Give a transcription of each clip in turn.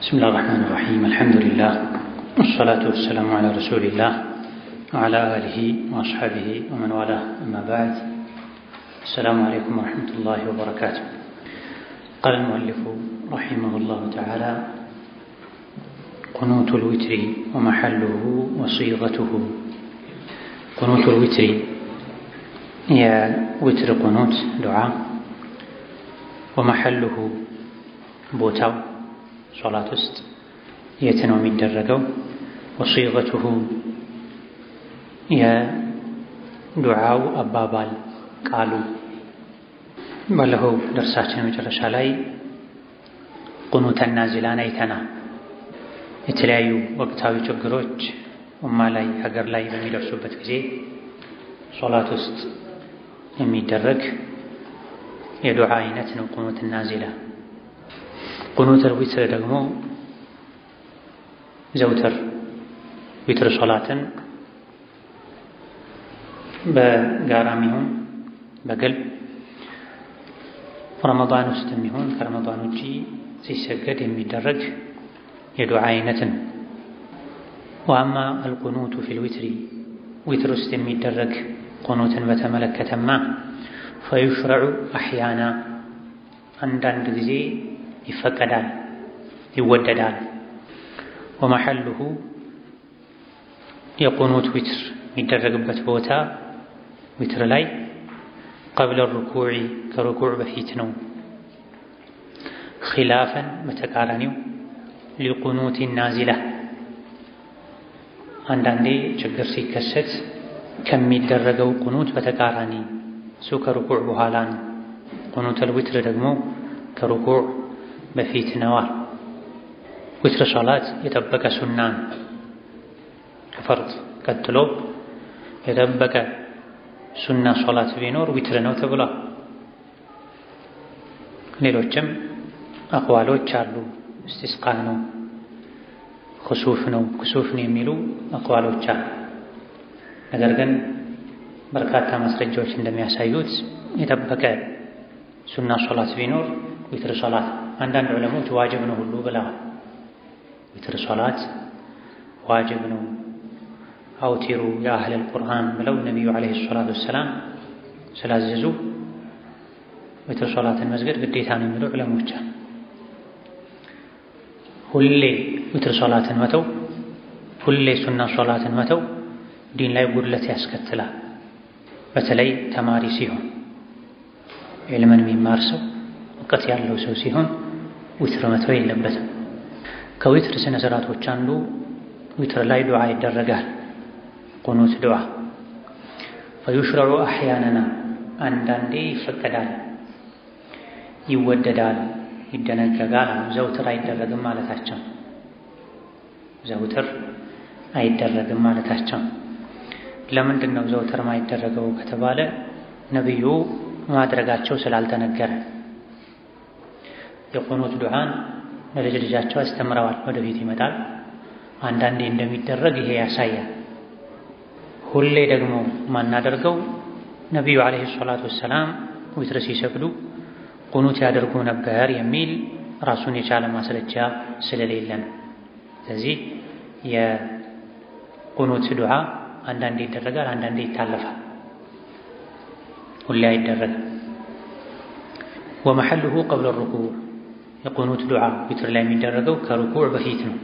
بسم الله الرحمن الرحيم الحمد لله والصلاة والسلام على رسول الله وعلى آله وأصحابه ومن والاه أما بعد السلام عليكم ورحمة الله وبركاته. قال المؤلف رحمه الله تعالى: قنوت الوتر ومحله وصيغته. قنوت الوتر يا وتر قنوت دعاء، ومحله بوتاو صلاة است يتنو من درجو، وصيغته يا دعاء أبابال قالوا بله درساتنا مجرش علي قنوت النازلان ايتنا የተለያዩ ወቅታዊ ችግሮች ኡማ ላይ ሀገር ላይ በሚደርሱበት ጊዜ ሶላት ውስጥ የሚደረግ የዱዓ አይነት ነው ቁኑት ናዚላ። ቁኑት ዊትር ደግሞ ዘውትር ዊትር ሶላትን በጋራም ይሁን በግል ረመዳን ውስጥ የሚሆን ከረመዳን ውጪ ሲሰገድ የሚደረግ የዱዓ አይነት ነው። ወአማ አልቁኑቱ ፊል ዊትሪ ዊትር ውስጥ የሚደረግ ቁኑትን በተመለከተማ ፈዩሽረዑ አሕያና አንዳንድ ጊዜ ይፈቀዳል ይወደዳል። ወመሐሉሁ የቁኑት ዊትር የሚደረግበት ቦታ ዊትር ላይ ቀብለ ሩኩዕ ከሩኩዕ በፊት ነው። ኺላፈን በተቃራኒው ሊቁኑት ናዚላ አንዳንዴ ችግር ሲከሰት ከሚደረገው ቁኑት በተቃራኒ እሱ ከሩኩዕ በኋላ ነው። ቁኑተል ዊትር ደግሞ ከሩኩዕ በፊት ነው። ዊትር ሶላት የጠበቀ ሱና ነው። ከፈርድ ቀጥሎ የጠበቀ ሱና ሶላት ቢኖር ዊትር ነው ተብሏል። ሌሎችም አቅዋሎች አሉ። እስቲስቃ ነው፣ ክሱፍ ነው፣ ክሱፍ ነው የሚሉ አቅዋሎች አሉ። ነገር ግን በርካታ ማስረጃዎች እንደሚያሳዩት የጠበቀ ሱና ሶላት ቢኖር ዊትር ሶላት። አንዳንድ ዑለሞች ዋጅብ ነው ሁሉ ብለዋል። ዊትር ሶላት ዋጅብ ነው፣ አውቲሩ የአህለል ቁርአን ብለው ነቢዩ ዓለይሂ ሰላቱ ወሰላም ስላዘዙ ዊትር ሶላትን መስገድ ግዴታ ነው የሚሉ ዑለሞች አሉ። ሁሌ ዊትር ሶላትን መተው፣ ሁሌ ሱና ሶላትን መተው ዲን ላይ ጉድለት ያስከትላል። በተለይ ተማሪ ሲሆን ዒልምን የሚማር ሰው እውቀት ያለው ሰው ሲሆን ዊትር መተው የለበትም። ከዊትር ስነ ስርዓቶች አንዱ ዊትር ላይ ዱዓ ይደረጋል። ቁኑት ዱዓ ፈዩሽረዑ አሕያነና አንዳንዴ ይፈቀዳል፣ ይወደዳል፣ ይደነገጋል። ዘውትር አይደረግም ማለታቸው ዘውትር አይደረግም ማለታቸው። ለምንድን ነው ዘውትር ማይደረገው ከተባለ ነብዩ ማድረጋቸው ስላልተነገረ። የቁኑት ዱዓን ለልጅ ልጃቸው አስተምረዋል፣ ወደፊት ይመጣል። አንዳንዴ እንደሚደረግ ይሄ ያሳያል። ሁሌ ደግሞ ማናደርገው ነቢዩ ዓለይሂ ሰላቱ ወሰላም ዊትር ሲሰግዱ ቁኑት ያደርጉ ነበር የሚል ራሱን የቻለ ማስረጃ ስለሌለን፣ ስለዚህ የቁኑት ዱዓ አንዳንዴ ይደረጋል፣ አንዳንዴ ይታለፋል፣ ሁሌ አይደረግም። ወመሐሉሁ ቀብለ ሩኩዕ የቁኑት ዱዓ ዊትር ላይ የሚደረገው ከሩኩዕ በፊት ነው።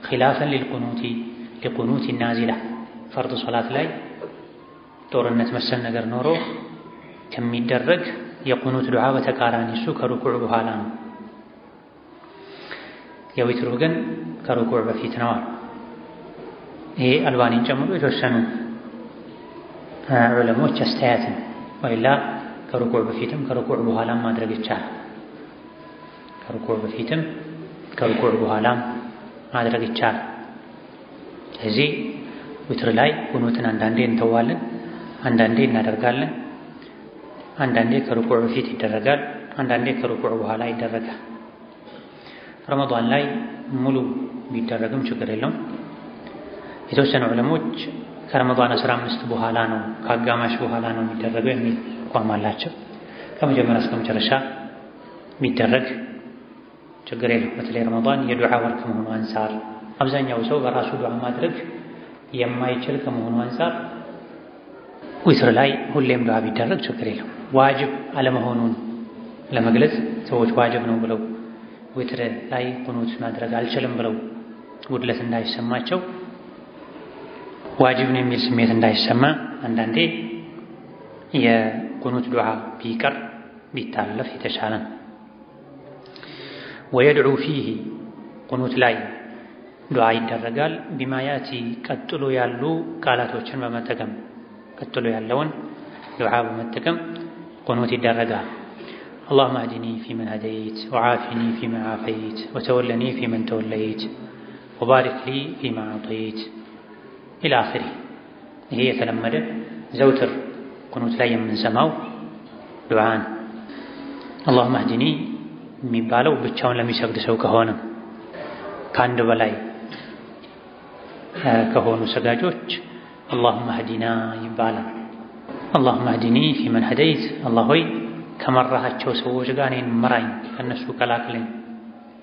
ኺላፈን ሊቁኑት ናዚላ ፈርድ ሶላት ላይ ጦርነት መሰል ነገር ኖሮ ከሚደረግ የቁኑት ዱዓ በተቃራኒ እሱ ከሩኩዕ በኋላ ነው። የዊትሩ ግን ከሩኩዕ በፊት ነው። ይሄ አልባኒን ጨምሮ የተወሰኑ ዑለሞች አስተያየት ነው። ወይላ ከሩኩዕ በፊትም ከሩኩዕ በኋላም ማድረግ ይቻላል። ከሩኩዕ በፊትም ከሩኩዕ በኋላም ማድረግ ይቻላል። ስለዚህ ዊትር ላይ ቁኑትን አንዳንዴ እንተዋለን፣ አንዳንዴ እናደርጋለን። አንዳንዴ ከሩኩዕ በፊት ይደረጋል፣ አንዳንዴ ከሩኩዕ በኋላ ይደረጋል። ረመዳን ላይ ሙሉ ቢደረግም ችግር የለውም። የተወሰኑ ዑለሞች ከረመዳን 15 በኋላ ነው ከአጋማሽ በኋላ ነው የሚደረገው የሚል አቋም አላቸው። ከመጀመሪያ እስከ መጨረሻ የሚደረግ ችግር የለም። በተለይ ረመዳን የዱዓ ወር ከመሆኑ አንፃር አብዛኛው ሰው በራሱ ዱዓ ማድረግ የማይችል ከመሆኑ አንፃር ዊትር ላይ ሁሌም ዱዓ ቢደረግ ችግር የለም። ዋጅብ አለመሆኑን ለመግለጽ ሰዎች ዋጅብ ነው ብለው ዊትር ላይ ቁኑት ማድረግ አልችልም ብለው ጉድለት እንዳይሰማቸው ዋጅብ ነው የሚል ስሜት እንዳይሰማ አንዳንዴ የቁኑት ዱዓ ቢቀር ቢታለፍ የተሻለ ነው። ወየድዑ ፊህ ቁኑት ላይ ዱዓ ይደረጋል። ቢማ ያቲ ቀጥሎ ያሉ ቃላቶችን በመጠቀም ቀጥሎ ያለውን ዱዓ በመጠቀም ቁኑት ይደረጋል። اللهم اهدني فيمن هديت وعافني فيما عافيت وتولني فيمن توليت وبارك لي فيما أعطيت إلى آخره። ይሄ የተለመደ ዘውትር ቁኑት ላይ የምንሰማው ዱዓ ነው። اللهم اهدني የሚባለው ብቻውን ለሚሰግድ ሰው ከሆነ ከአንድ በላይ ከሆኑ ሰጋጆች اللهم اهدنا ይባላል። اللهم اهدني فيمن هديت አላህ ሆይ ከመራሃቸው ሰዎች ጋር እኔን ምራኝ፣ ከነሱ ቀላቅለኝ፣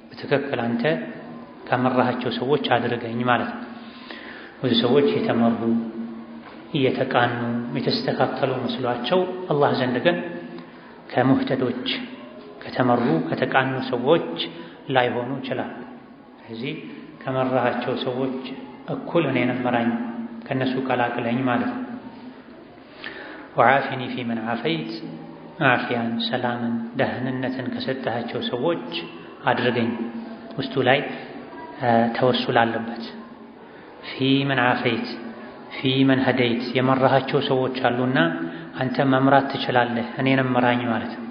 በትክክል አንተ ከመራሃቸው ሰዎች አድርገኝ ማለት ነው። ብዙ ሰዎች የተመሩ እየተቃኑ የተስተካከሉ መስሏቸው አላህ ዘንድ ግን ከሙህተዶች ከተመሩ ከተቃኑ ሰዎች ላይሆኑ ይችላል። ስለዚህ ከመራሃቸው ሰዎች እኩል እኔን ምራኝ፣ ከነሱ ቀላቅለኝ ማለት ነው። ወዓፊኒ ፊመን ዓፈይት ዓፊያን ሰላምን ደህንነትን ከሰጠሃቸው ሰዎች አድርገኝ። ውስጡ ላይ ተወሱል አለበት። ፊመን ዓፈይት ፊመን ሀደይት የመራሃቸው ሰዎች አሉና አንተ መምራት ትችላለህ እኔንም ምራኝ ማለት ነው።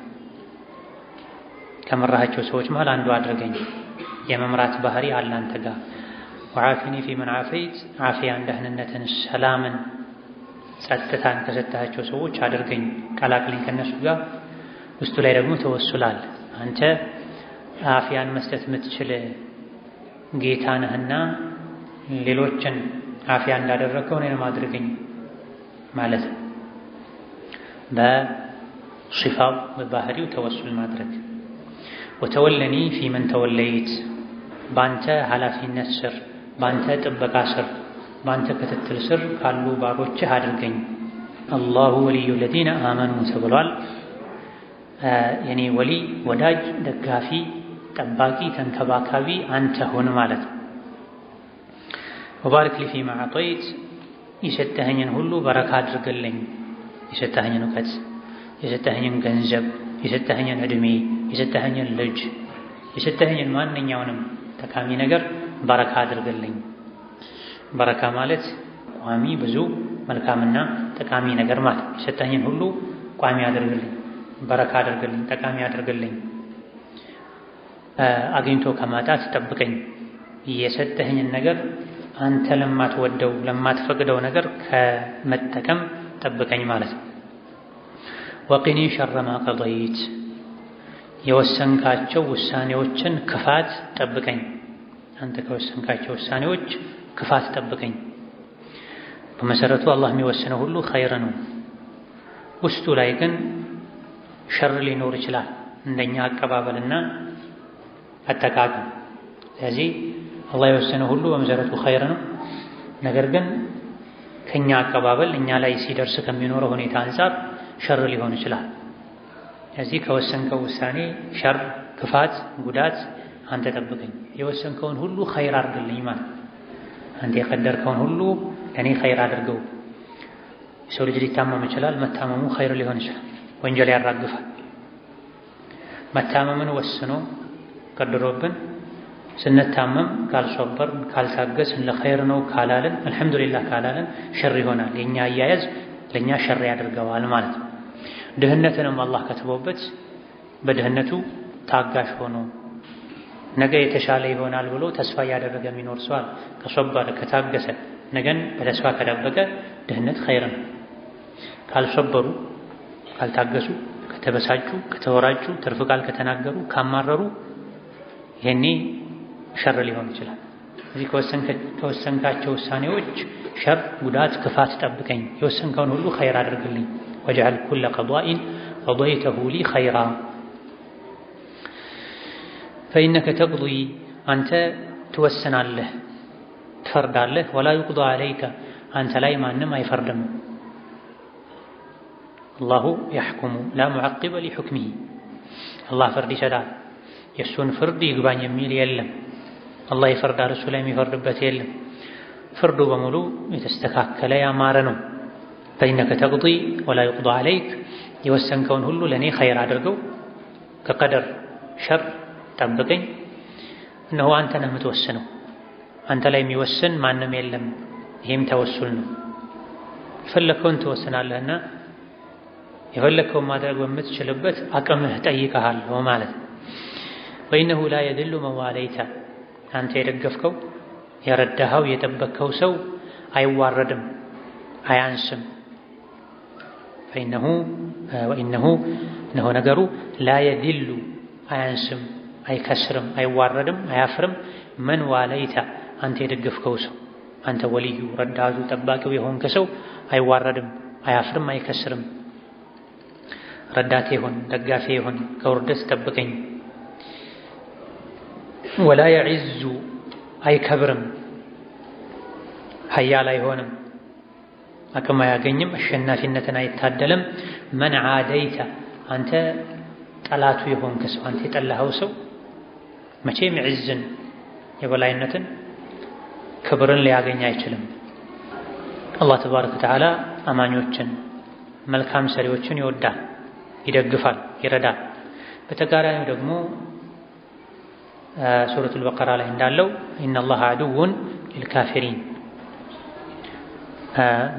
ከመራሃቸው ሰዎች መሃል አንዱ አድርገኝ። የመምራት ባህሪ አለ አንተ ጋር። ወዓፊኒ ፊመን ዓፈይት ዓፊያን ደህንነትን ሰላምን ጸጥታን ከሰጣቸው ሰዎች አድርገኝ፣ ቀላቅለኝ ከነሱ ጋር። ውስጡ ላይ ደግሞ ተወሱላል። አንተ አፊያን መስጠት የምትችል ጌታ ነህና ሌሎችን አፊያ እንዳደረከው እኔንም አድርገኝ ማለት ነው። በሲፋው በባህሪው ተወሱል ማድረግ። ወተወለኒ ፊመን ተወለይት ባንተ ኃላፊነት ስር ባንተ ጥበቃ ስር ባንተ ክትትል ስር ካሉ ባሮችህ አድርገኝ። አላሁ ወልዩ ለዚነ አመኑ ተብሏል። የኔ ወሊ ወዳጅ፣ ደጋፊ፣ ጠባቂ፣ ተንከባካቢ አንተ ሁን ማለት ነው። ወባሪክ ሊ ፊማ አዕጠይት የሰጠኸኝን ሁሉ በረካ አድርግልኝ። የሰጠኸኝን እውቀት፣ የሰጠኸኝን ገንዘብ፣ የሰጠኸኝን ዕድሜ፣ የሰጠኸኝን ልጅ፣ የሰጠኸኝን ማንኛውንም ጠቃሚ ነገር በረካ አድርግልኝ። በረካ ማለት ቋሚ ብዙ መልካምና ጠቃሚ ነገር ማለት። የሰጠኸኝን ሁሉ ቋሚ አድርግልኝ፣ በረካ አድርግልኝ፣ ጠቃሚ አድርግልኝ። አግኝቶ ከማጣት ጠብቀኝ። የሰጠኸኝን ነገር አንተ ለማትወደው ለማትፈቅደው ነገር ከመጠቀም ጠብቀኝ ማለት ነው። ወቂኒ ሸረ ማ ቀضይት የወሰንካቸው ውሳኔዎችን ክፋት ጠብቀኝ። አንተ ከወሰንካቸው ውሳኔዎች ክፋት ጠብቀኝ። በመሰረቱ አላህ የሚወስነው ሁሉ ኸይር ነው። ውስጡ ላይ ግን ሸር ሊኖር ይችላል እንደኛ አቀባበልና አጠቃቀም። ስለዚህ አላህ የወሰነው ሁሉ በመሰረቱ ኸይር ነው። ነገር ግን ከኛ አቀባበል እኛ ላይ ሲደርስ ከሚኖረው ሁኔታ አንፃር ሸር ሊሆን ይችላል። ስለዚህ ከወሰንከው ውሳኔ ሸር፣ ክፋት፣ ጉዳት አንተ ጠብቀኝ። የወሰንከውን ሁሉ ኸይር አድርግልኝ ማለት አንተ የቀደርከውን ሁሉ ለኔ ኸይር አድርገው። የሰው ልጅ ሊታመም ይችላል። መታመሙ ኸይር ሊሆን ይችላል። ወንጀል ያራግፋል። መታመምን ወስኖ ቀድሮብን ስንታመም ካልሶበርን ካልታገስን ለኸይር ነው ካላልን አልሐምዱሊላህ ካላልን ሸር ይሆናል። የኛ አያያዝ ለኛ ሸር ያደርገዋል ማለት ነው። ድህነትንም አላህ ከትቦበት በድህነቱ ታጋሽ ሆኖ ነገ የተሻለ ይሆናል ብሎ ተስፋ እያደረገ የሚኖር ሰው አለ። ከሶበረ ከታገሰ ነገን በተስፋ ከደበቀ ድህነት ኸይር ነው። ካልሶበሩ ካልታገሱ ከተበሳጩ ከተወራጩ ትርፍ ቃል ከተናገሩ ካማረሩ ይሄኔ ሸር ሊሆን ይችላል። እዚህ ከወሰንካቸው ውሳኔዎች ሸር፣ ጉዳት፣ ክፋት ጠብቀኝ። የወሰንከውን ሁሉ ኸይር አድርግልኝ። ወጀዐል ኩለ ቀዷኢን ቀضይተሁ ሊ ኸይራ። ፈኢነከ ተቅዲ አንተ ትወስናለህ ትፈርዳለህ። ወላ ዩቅዳ ዐለይከ አንተ ላይ ማንም አይፈርድም። አላሁ የሕኩሙ ላ ሙዐቂበ ሊሑክሚሂ አላህ ፍርድ ይሰጣል። የእሱን ፍርድ ይግባኝ የሚል የለም። አላህ ይፈርዳል፣ እሱ ላይ የሚፈርድበት የለም። ፍርዱ በሙሉ የተስተካከለ ያማረ ነው። ፈኢነከ ተቅዲ ወላ ዩቅዳ ዐለይክ የወሰንከውን ሁሉ ለእኔ ኸይር አድርገው፣ ከቀደር ሸር ጠብቀኝ። እነሆ አንተ ነህ የምትወስነው፣ አንተ ላይ የሚወስን ማንም የለም። ይሄም ተወሱል ነው። የፈለግከውን ትወስናለህና የፈለግከውን ማድረግ በምትችልበት አቅምህ ጠይቀሃለሁ ማለት ነው። ወኢነሁ ላ የድሉ መን ዋለይተ አንተ የደገፍከው የረዳኸው የጠበቅከው ሰው አይዋረድም አያንስም። ወኢነሁ እነሆ ነገሩ ላ የድሉ አያንስም አይከስርም አይዋረድም አያፍርም። መን ዋለይተ አንተ የደገፍከው ሰው አንተ ወልዩ ረዳቱ ጠባቂው የሆንክ ሰው አይዋረድም አያፍርም አይከስርም። ረዳቴ ይሁን ደጋፊ ይሁን ከውርደት ጠብቀኝ። ወላ የዒዙ አይከብርም ሀያል አይሆንም አቅም አያገኝም አሸናፊነትን አይታደልም። መን ዓደይተ አንተ ጠላቱ የሆንክ ሰው አንተ የጠላኸው ሰው መቼም ዒዝን የበላይነትን ክብርን ሊያገኝ አይችልም። አላህ ተባረከ ወተዓላ አማኞችን መልካም ሰሪዎችን ይወዳል፣ ይደግፋል፣ ይረዳል። በተቃራኒው ደግሞ ሱረቱል በቀራ ላይ እንዳለው ኢነላህ ዐዱውን ሊልካፊሪን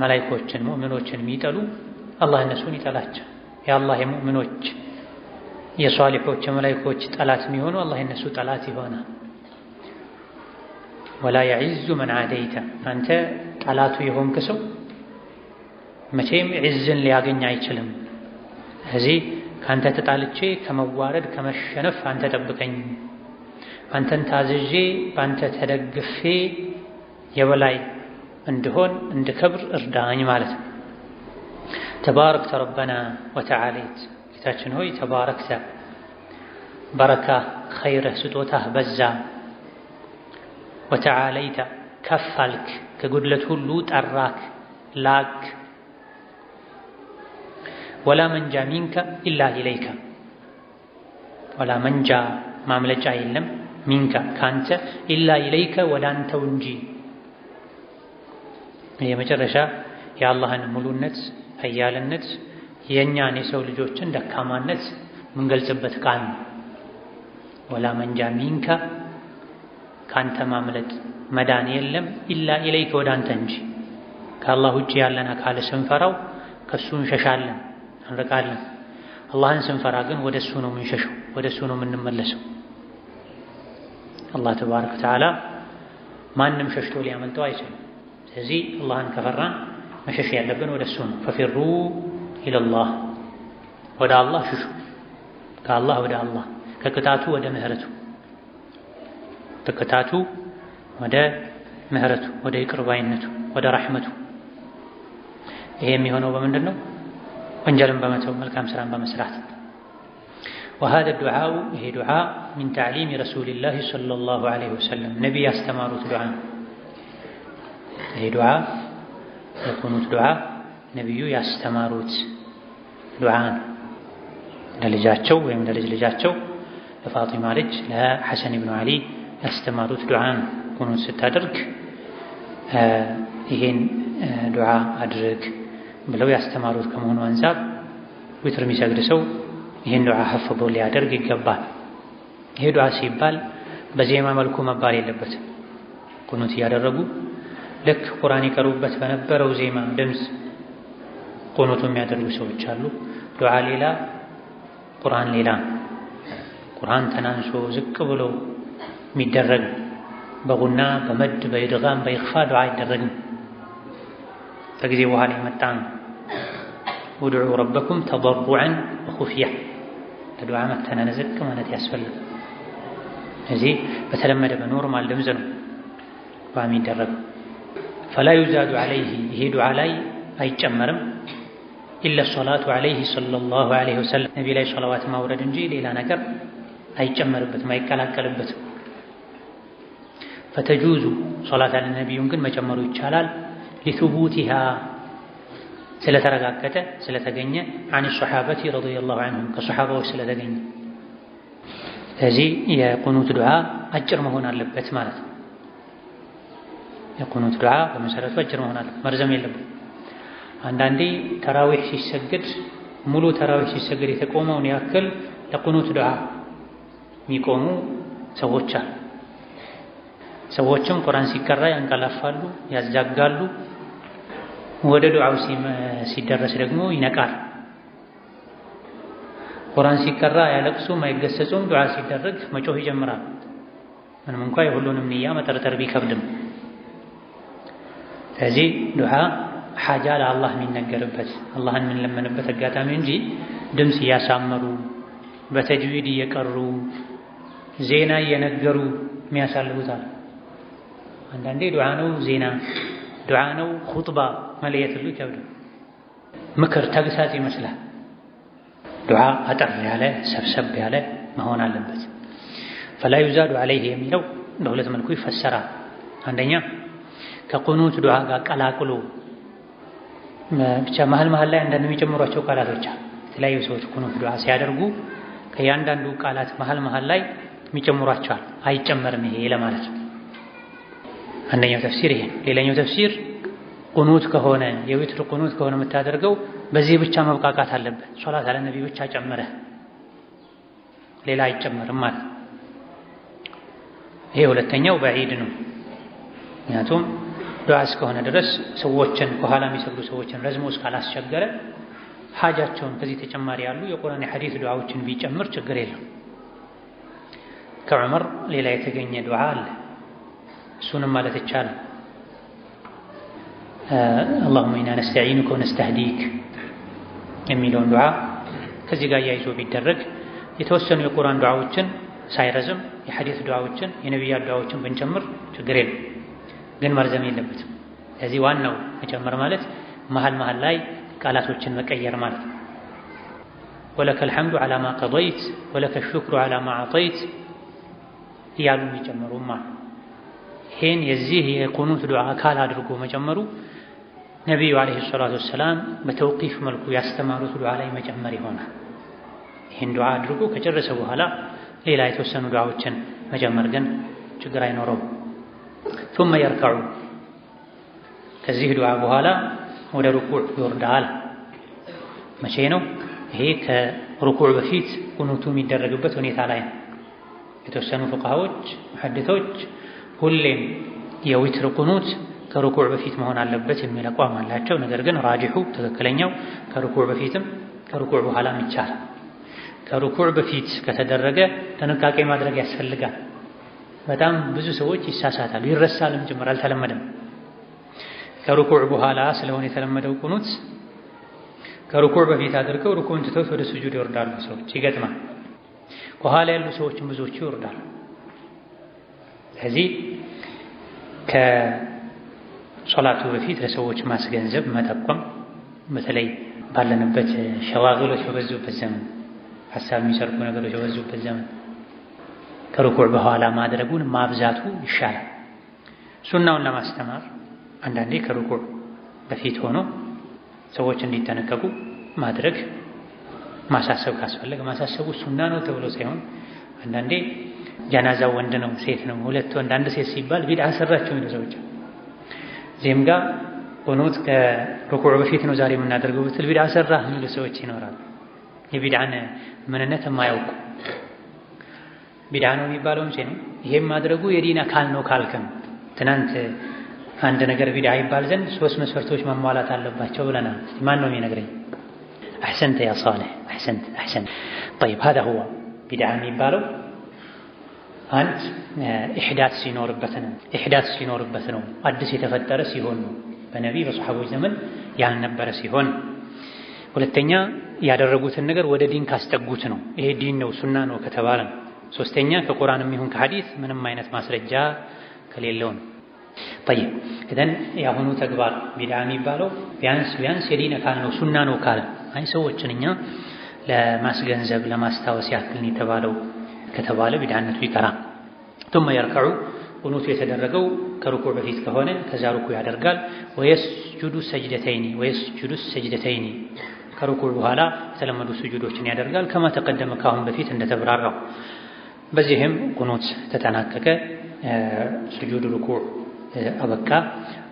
መላኢኮችን ሙእሚኖችን የሚጠሉ አላህ እነሱን ይጠላቸው። የአላህ የሙእሚኖች የሷሊሖች የመላኢኮች ጠላት የሚሆኑ አላህ የነሱ ጠላት ይሆናል። ወላ የዒዙ መን ዓደይተ አንተ ጠላቱ የሆንክ ሰው መቼም ዒዝን ሊያገኝ አይችልም። እዚህ ከአንተ ተጣልቼ ከመዋረድ ከመሸነፍ አንተ ጠብቀኝ፣ አንተን ታዝዤ በአንተ ተደግፌ የበላይ እንድሆን እንድከብር እርዳኝ ማለት ነው። ተባረክተ ረበና ወተዓለይት ጌታችን ሆይ ተባረክተ በረካ ኸይርህ ስጦታህ በዛ። ወተዓለይተ ከፍ አልክ ከጉድለት ሁሉ ጠራክ ላክ። ወላ መንጃ ሚንከ ኢላ ኢለይከ ወላ መንጃ ማምለጫ የለም ሚንከ ካንተ ኢላ ኢለይከ ወደ አንተው እንጂ። የመጨረሻ የአላህን ሙሉነት ኃያልነት የእኛን የሰው ልጆችን ደካማነት ምንገልጽበት ቃል ነው። ወላ መንጃ ሚንከ ካንተ ማምለጥ መዳን የለም ኢላ ኢለይከ ወደ አንተ እንጂ። ከአላህ ውጭ ያለን አካል ስንፈራው ከእሱ እንሸሻለን እንርቃለን። አላህን ስንፈራ ግን ወደ እሱ ነው የምንሸሸው፣ ወደ እሱ ነው የምንመለሰው። አላህ ተባረከ ወተዓላ ማንም ሸሽቶ ሊያመልጠው አይችልም። ስለዚህ አላህን ከፈራን መሸሽ ያለብን ወደ እሱ ነው። ፈፊሩ ኢለላህ ወደ አላህ ሽሹ፣ ከአላህ ወደ አላህ፣ ከቅጣቱ ወደ ምህረቱ፣ ከቅጣቱ ወደ ምህረቱ፣ ወደ ይቅር ባይነቱ፣ ወደ ረሕመቱ። ይሄ የሚሆነው በምንድን ነው? ወንጀልን በመተው መልካም ስራን በመስራት። ወሃذا الدعاء ይሄ ዱዓ ሚን ተዕሊም ረሱሊላህ ሰለላሁ ዐለይሂ ወሰለም ነቢይ ያስተማሩት ዱዓ። ይሄ ዱዓ የቁኑት ዱዓ ነቢዩ ያስተማሩት ዱዓ ለልጃቸው ወይም ለልጅ ልጃቸው ለፋጢማ ልጅ ለሐሰን ብኑ ዓሊ ያስተማሩት ዱዓ ነው። ቁኑት ስታደርግ ይሄን ዱዓ አድርግ ብለው ያስተማሩት ከመሆኑ አንፃር ዊትር የሚሰግድ ሰው ይህን ዱዓ ሐፍዞ ሊያደርግ ይገባል። ይሄ ዱዓ ሲባል በዜማ መልኩ መባል የለበትም። ቁኑት እያደረጉ ልክ ቁርአን ይቀሩበት በነበረው ዜማ ድምፅ ቁኑቱ የሚያደርጉ ሰዎች አሉ። ዱዓ ሌላ፣ ቁርአን ሌላ። ቁርአን ተናንሶ ዝቅ ብሎ የሚደረግ በጉና በመድ በኢድጋም በኢኽፋ ዱዓ አይደረግም። ከጊዜ በኋላ የመጣ ነው። ውድዑ ረበኩም ተضرعا وخفية ለዱዓ መተናነስ ዝቅ ማለት ያስፈልጋል። እዚህ በተለመደ በኖርማል ድምፅ ነው ዱዓ የሚደረገው። ፈላ ዩዛዱ ዐለይሂ ይሄ ዱዓ ላይ አይጨመርም። ኢለ ሶላቱ ዐለይሂ ሰለላሁ ዐለይሂ ወሰለም ነቢ ላይ ሰለዋት ማውረድ እንጂ ሌላ ነገር አይጨመርበትም አይቀላቀልበትም። ፈተጁዙ ሶላት አለ ነቢዩን ግን መጨመሩ ይቻላል። ሊሱቡቲሃ ስለተረጋገጠ ስለተገኘ አን ሶሐበቲ ረዲየላሁ ዐንሁም ከሶሐባዎች ስለተገኘ። ስለዚህ የቁኑት ዱዓ አጭር መሆን አለበት ማለት ነው። የቁኑት ዱዓ በመሰረቱ አጭር መሆን አለበት፣ መርዘም የለበትም። አንዳንዴ ተራዊህ ሲሰግድ ሙሉ ተራዊህ ሲሰግድ የተቆመውን ያክል ለቁኑት ዱዓ የሚቆሙ ሰዎች አሉ። ሰዎችም ቁርአን ሲቀራ ያንቀላፋሉ፣ ያዛጋሉ። ወደ ዱዓው ሲደረስ ደግሞ ይነቃል። ቁርአን ሲቀራ ያለቅሱም አይገሰጹም። ዱዓ ሲደረግ መጮህ ይጀምራል። ምንም እንኳ የሁሉንም ንያ መጠርጠር ቢከብድም። ስለዚህ ዱዓ ሓጃ ለአላህ የሚነገርበት አላህን የምንለመንበት አጋጣሚ እንጂ ድምፅ እያሳመሩ በተጅዊድ እየቀሩ ዜና እየነገሩ የሚያሳልፉታል። አንዳንዴ ዱዓ ነው ዜና፣ ዱዓ ነው ኹጥባ መለየት ሁሉ ይከብዳል። ምክር ተግሳጽ ይመስላል። ዱዓ አጠር ያለ ሰብሰብ ያለ መሆን አለበት። ፈላ ዩዛዱ ዐለይህ የሚለው በሁለት መልኩ ይፈሰራል። አንደኛ ከቁኑት ዱዓ ጋር ቀላቅሎ ብቻ መሀል ላይ አንዳንድ የሚጨምሯቸው ቃላቶች አሉ። የተለያዩ ሰዎች ቁኑት ዱዓ ሲያደርጉ ከእያንዳንዱ ቃላት መሀል ላይ የሚጨምሯቸዋል። አይጨመርም ይሄ ለማለት ነው። አንደኛው ተፍሲር ይሄ። ሌላኛው ተፍሲር ቁኑት ከሆነ የዊትር ቁኑት ከሆነ የምታደርገው በዚህ ብቻ መብቃቃት አለበት። ሶላት አለ ነቢ ብቻ ጨምረህ ሌላ አይጨመርም ማለት ነው። ይሄ ሁለተኛው በዒድ ነው። ምክንያቱም ዱዓ እስከሆነ ድረስ ሰዎችን ከኋላ የሚሰግዱ ሰዎችን ረዝሞ እስካላስቸገረ ሓጃቸውን ከዚህ ተጨማሪ ያሉ የቁርአን የሐዲስ ዱዓዎችን ቢጨምር ችግር የለም። ከዑመር ሌላ የተገኘ ዱዓ አለ። እሱንም ማለት ይቻላል። አላሁመ ኢና ነስተዒኑከ ወነስተህዲክ የሚለውን ዱዓ ከዚህ ጋር ያይዞ ቢደረግ የተወሰኑ የቁርአን ዱዓዎችን ሳይረዝም የሐዲስ ዱዓዎችን የነቢያት ዱዓዎችን ብንጨምር ችግር የለም፣ ግን መርዘም የለበትም። ስለዚህ ዋናው መጨመር ማለት መሀል ላይ ቃላቶችን መቀየር ማለት ነው። ወለከል ሐምዱ ዐላ ማ ቀደይት ወለከ ሹክሩ ዐላ ማ አጠይት እያሉ የሚጨምሩማ ይሄን የዚህ የቁኑት ዱዓ አካል አድርጎ መጨመሩ ነቢዩ ዓለይሂ ሰላቱ ወሰላም በተውቂፍ መልኩ ያስተማሩት ዱዓ ላይ መጨመር ይሆናል። ይህን ዱዓ አድርጎ ከጨረሰ በኋላ ሌላ የተወሰኑ ዱዓዎችን መጨመር ግን ችግር አይኖረውም። ثم يركع ከዚህ ዱዓ በኋላ ወደ ሩኩዕ ይወርዳል። መቼ ነው ይሄ? ከሩኩዕ በፊት ቁኑቱ የሚደረግበት ሁኔታ ላይ ነው። የተወሰኑ ፉቃሃዎች ሙሐዲሶች ሁሌም የዊትር ቁኑት ከሩኩዕ በፊት መሆን አለበት የሚል አቋም አላቸው። ነገር ግን ራጂሑ ትክክለኛው ከሩኩዕ በፊትም ከሩኩዕ በኋላም ይቻላል። ከሩኩዕ በፊት ከተደረገ ጥንቃቄ ማድረግ ያስፈልጋል። በጣም ብዙ ሰዎች ይሳሳታሉ፣ ይረሳልም ጭምር አልተለመደም። ከሩኩዕ በኋላ ስለሆነ የተለመደው ቁኑት ከሩኩዕ በፊት አድርገው ሩኩዕን ትተውት ወደ ስጁድ ይወርዳሉ። ሰዎች ይገጥማል። ከኋላ ያሉ ሰዎችም ብዙዎቹ ይወርዳሉ። ስለዚህ ከሶላቱ በፊት ለሰዎች ማስገንዘብ መጠቆም፣ በተለይ ባለንበት ሸዋግሎች በበዙበት ዘመን፣ ሀሳብ የሚሰርቁ ነገሮች በበዙበት ዘመን ከሩኩዕ በኋላ ማድረጉን ማብዛቱ ይሻላል። ሱናውን ለማስተማር አንዳንዴ ከሩኩዕ በፊት ሆኖ ሰዎች እንዲጠነቀቁ ማድረግ ማሳሰብ ካስፈለገ ማሳሰቡ ሱና ነው ተብሎ ሳይሆን አንዳንዴ ጀናዛው ወንድ ነው ሴት ነው ሁለት ወንድ አንድ ሴት ሲባል ቢድዓ ሰራቸው የሚሉ ሰዎች እዚህም ጋር ቁኑት ከሩኩዕ በፊት ነው ዛሬ የምናደርገው ብትል ቢድዓ ሰራ የሚሉ ሰዎች ይኖራሉ። የቢድዓን ምንነት የማያውቁ ቢድዓ ነው የሚባለው እንጂ ነው ይሄም ማድረጉ የዲን አካል ነው ካልከም ትናንት አንድ ነገር ቢድዓ ይባል ዘንድ 3 መስፈርቶች መሟላት አለባቸው ብለናል። ማን ነው የሚነግረኝ? አሕሰንተ ያ ሷሊህ አሕሰንት طيب هذا هو ቢድዓ የሚባለው አንድ ኢሕዳት ሲኖርበት ነው። አዲስ የተፈጠረ ሲሆን ነው። በነቢ በሰሐቦች ዘመን ያልነበረ ሲሆን፣ ሁለተኛ ያደረጉትን ነገር ወደ ዲን ካስጠጉት ነው። ይሄ ዲን ነው ሱና ነው ከተባለ ነው። ሶስተኛ ከቁርአንም ይሁን ከሐዲስ ምንም አይነት ማስረጃ ከሌለው ነው። طيب إذن ያሁኑ ተግባር ቢድዓ የሚባለው ቢያንስ የዲን አካል ነው ሱና ነው ካለ አይ ሰዎችን እኛ ለማስገንዘብ ለማስታወስ ያክል የተባለው ከተባለ ቢድዓነቱ ይቀራል። ثم يركع ቁኑቱ የተደረገው ከሩኩዕ በፊት ከሆነ ከዛ ሩኩዕ ያደርጋል። ወየስጁዱ ሰጅደተይኒ ከሩኩዕ በኋላ የተለመዱ ስጁዶችን ያደርጋል። ከማ ተቀደመ ካሁን በፊት እንደተብራራው። በዚህም ቁኑት ተጠናቀቀ። ስጁድ ሩኩዕ አበቃ።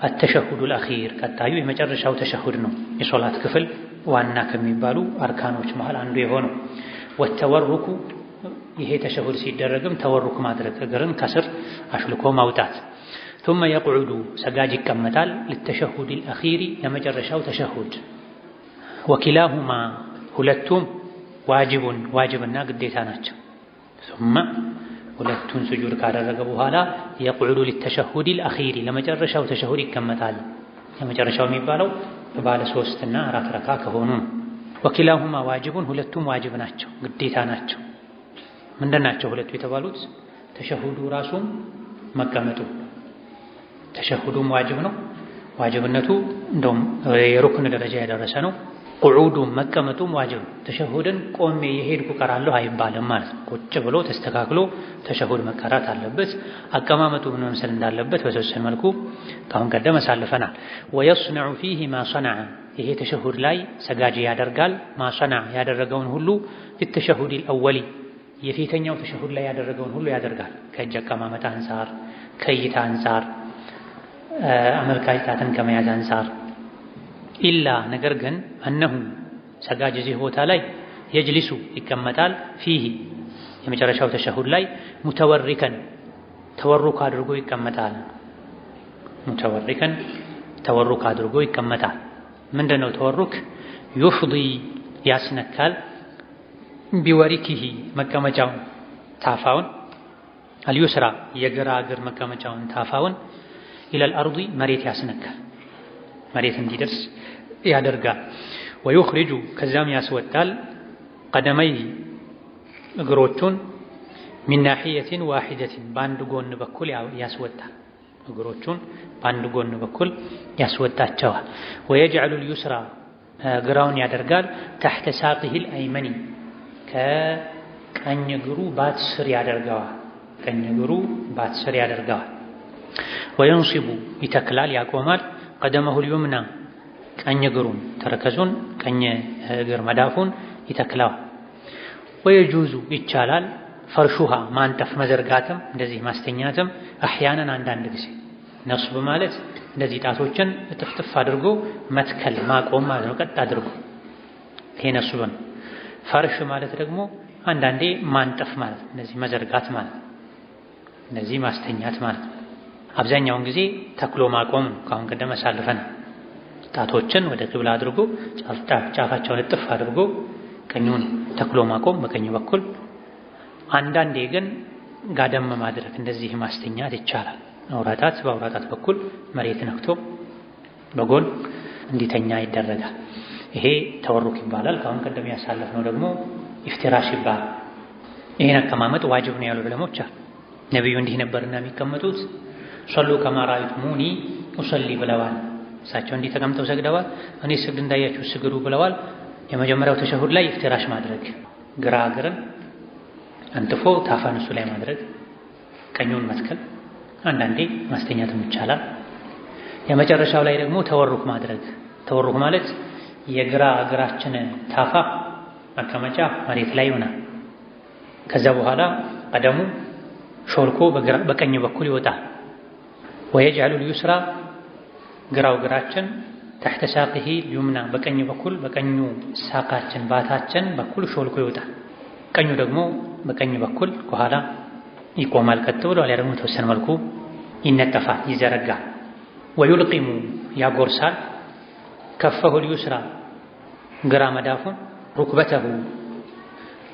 አተሸሁዱል አኺር ቀጣዩ የመጨረሻው ተሸሁድ ነው። የሶላት ክፍል ዋና ከሚባሉ አርካኖች መሃል አንዱ የሆነው ወተወሩኩ ይሄ ተሸሁድ ሲደረግም ተወሩክ ማድረግ እግርን ከስር አሽልኮ ማውጣት። ثم يقعد ሰጋጅ ይቀመጣል ለተሸሁድ الأخير ለመጨረሻው ተሸሁድ። ወኪላሁማ ሁለቱም ዋጅብና ግዴታ ናቸው። ثم ሁለቱን ስጁድ ካደረገ በኋላ يقعد للتشهد الأخير ለመጨረሻው ተሸሁድ ይቀመጣል። የመጨረሻው የሚባለው ባለ 3 እና 4 ረካ ከሆኑ ወኪላሁማ ዋጅቡን ሁለቱም ዋጅብ ናቸው፣ ግዴታ ናቸው። ምንድናቸው ሁለቱ የተባሉት? ተሸሁዱ ራሱም መቀመጡ። ተሸሁዱም ዋጅብ ነው። ዋጅብነቱ እንደውም የሩክን ደረጃ ያደረሰ ነው። ቁዑዱም መቀመጡም ዋጅብ ነው። ተሸሁድን ቆሜ የሄድኩ ቀራለሁ አይባልም ማለት ነው። ቁጭ ብሎ ተስተካክሎ ተሸሁድ መቀራት አለበት። አቀማመጡ ምን መምሰል እንዳለበት በተወሰነ መልኩ ካሁን ቀደም አሳልፈናል። ወየስነዑ ፊህ ማ ሰነዐ ይሄ ተሸሁድ ላይ ሰጋጅ ያደርጋል ማ ሰነዐ ያደረገውን ሁሉ ለተሸሁድ الأول የፊተኛው ተሸሁድ ላይ ያደረገውን ሁሉ ያደርጋል። ከእጅ አቀማመጥ አንፃር፣ ከእይታ አንፃር፣ አመልካች ጣትን ከመያዝ አንፃር ኢላ ነገር ግን እነሁ ሰጋጅ እዚህ ቦታ ላይ የጅሊሱ ይቀመጣል ፊህ የመጨረሻው ተሸሁድ ላይ ሙተወሪከን ተወሩክ አድርጎ ይቀመጣል። ሙተወሪከን ተወሩክ አድርጎ ይቀመጣል። ምንድነው ተወሩክ? ዩፍዲ ያስነካል ቢወሪኪሂ መቀመጫውን ታፋውን አልዩስራ የግራ እግር መቀመጫውን ታፋውን ኢለል አርዲ መሬት ያስነካል፣ መሬት እንዲደርስ ያደርጋል። ወዩኽሪጁ ከዛም ያስወጣል ቀደመይሂ እግሮቹን ሚን ናሒየቲን ዋሒደቲን በአንድ ጎን በኩል ያስወጣል። እግሮቹን በአንድ ጎን በኩል ያስወጣቸዋል። ወየጅዐሉል ዩስራ ግራውን ያደርጋል ተሕተ ሳቂሂል አይመኒ ከቀኝ እግሩ ባት ስር ያደርገዋል። ቀኝ እግሩ ባት ስር ያደርገዋል። ወየንሲቡ ይተክላል ያቆማል ቀደመሁል ዩምና ቀኝ እግሩን ተረከዙን ቀኝ እግር መዳፉን ይተክለዋል። ወየጁዙ ይቻላል ፈርሹሃ ማንጠፍ መዘርጋትም እንደዚህ ማስተኛትም አሕያናን አንዳንድ ጊዜ ነስብ ማለት እንደዚህ ጣቶችን እጥፍጥፍ አድርጎ መትከል ማቆም ማለት ነው። ቀጥ አድርጎ ይሄ ነስብ ነው። ፈርሽ ማለት ደግሞ አንዳንዴ ማንጠፍ ማለት እንደዚህ መዘርጋት ማለት እንደዚህ ማስተኛት ማለት። አብዛኛውን ጊዜ ተክሎ ማቆም ነው። ካሁን ቀደም አሳልፈናል። ጣቶችን ወደ ቂብላ አድርጎ ጫፋቸውን እጥፍ አድርጎ ቀኙን ተክሎ ማቆም በቀኝ በኩል። አንዳንዴ ግን ጋደም ማድረግ እንደዚህ ማስተኛት ይቻላል። አውራጣት በአውራጣት በኩል መሬት ነክቶ በጎን እንዲተኛ ይደረጋል። ይሄ ተወሩክ ይባላል። ካሁን ቀደም ያሳለፍነው ደግሞ ኢፍቲራሽ ይባላል። ይሄን አቀማመጥ ዋጅብ ነው ያሉ ዑለሞች አሉ። ነብዩ እንዲህ ነበርና የሚቀመጡት ሶሉ ከማ ረአይቱሙኒ ኡሰሊ ብለዋል። እሳቸው እንዲህ ተቀምጠው ሰግደዋል። እኔ ስግድ እንዳያችሁ ስግዱ ብለዋል። የመጀመሪያው ተሸሁድ ላይ ኢፍቲራሽ ማድረግ ግራ እግርን አንጥፎ ታፋን እሱ ላይ ማድረግ፣ ቀኙን መትከል፣ አንዳንዴ ማስተኛትም ይቻላል። የመጨረሻው ላይ ደግሞ ተወሩክ ማድረግ። ተወሩክ ማለት የግራ እግራችን ታፋ መቀመጫ መሬት ላይ ይሆናል። ከዛ በኋላ ቀደሙ ሾልኮ በቀኝ በኩል ይወጣል። ወየጅዐሉል ዩስራ ግራው እግራችን ተሕተ ሳቂሂ ልዩምና በቀኝ በኩል በቀኙ ሳቃችን ባታችን በኩል ሾልኮ ይወጣል። ቀኙ ደግሞ በቀኝ በኩል ከኋላ ይቆማል ቀጥ ብሎ፣ አሊያ ደግሞ ተወሰነ መልኩ ይነጠፋል ይዘረጋል። ወዩልቂሙ ያጎርሳል ከፈሁል ዩስራ ግራ መዳፉን ሩክበተሁ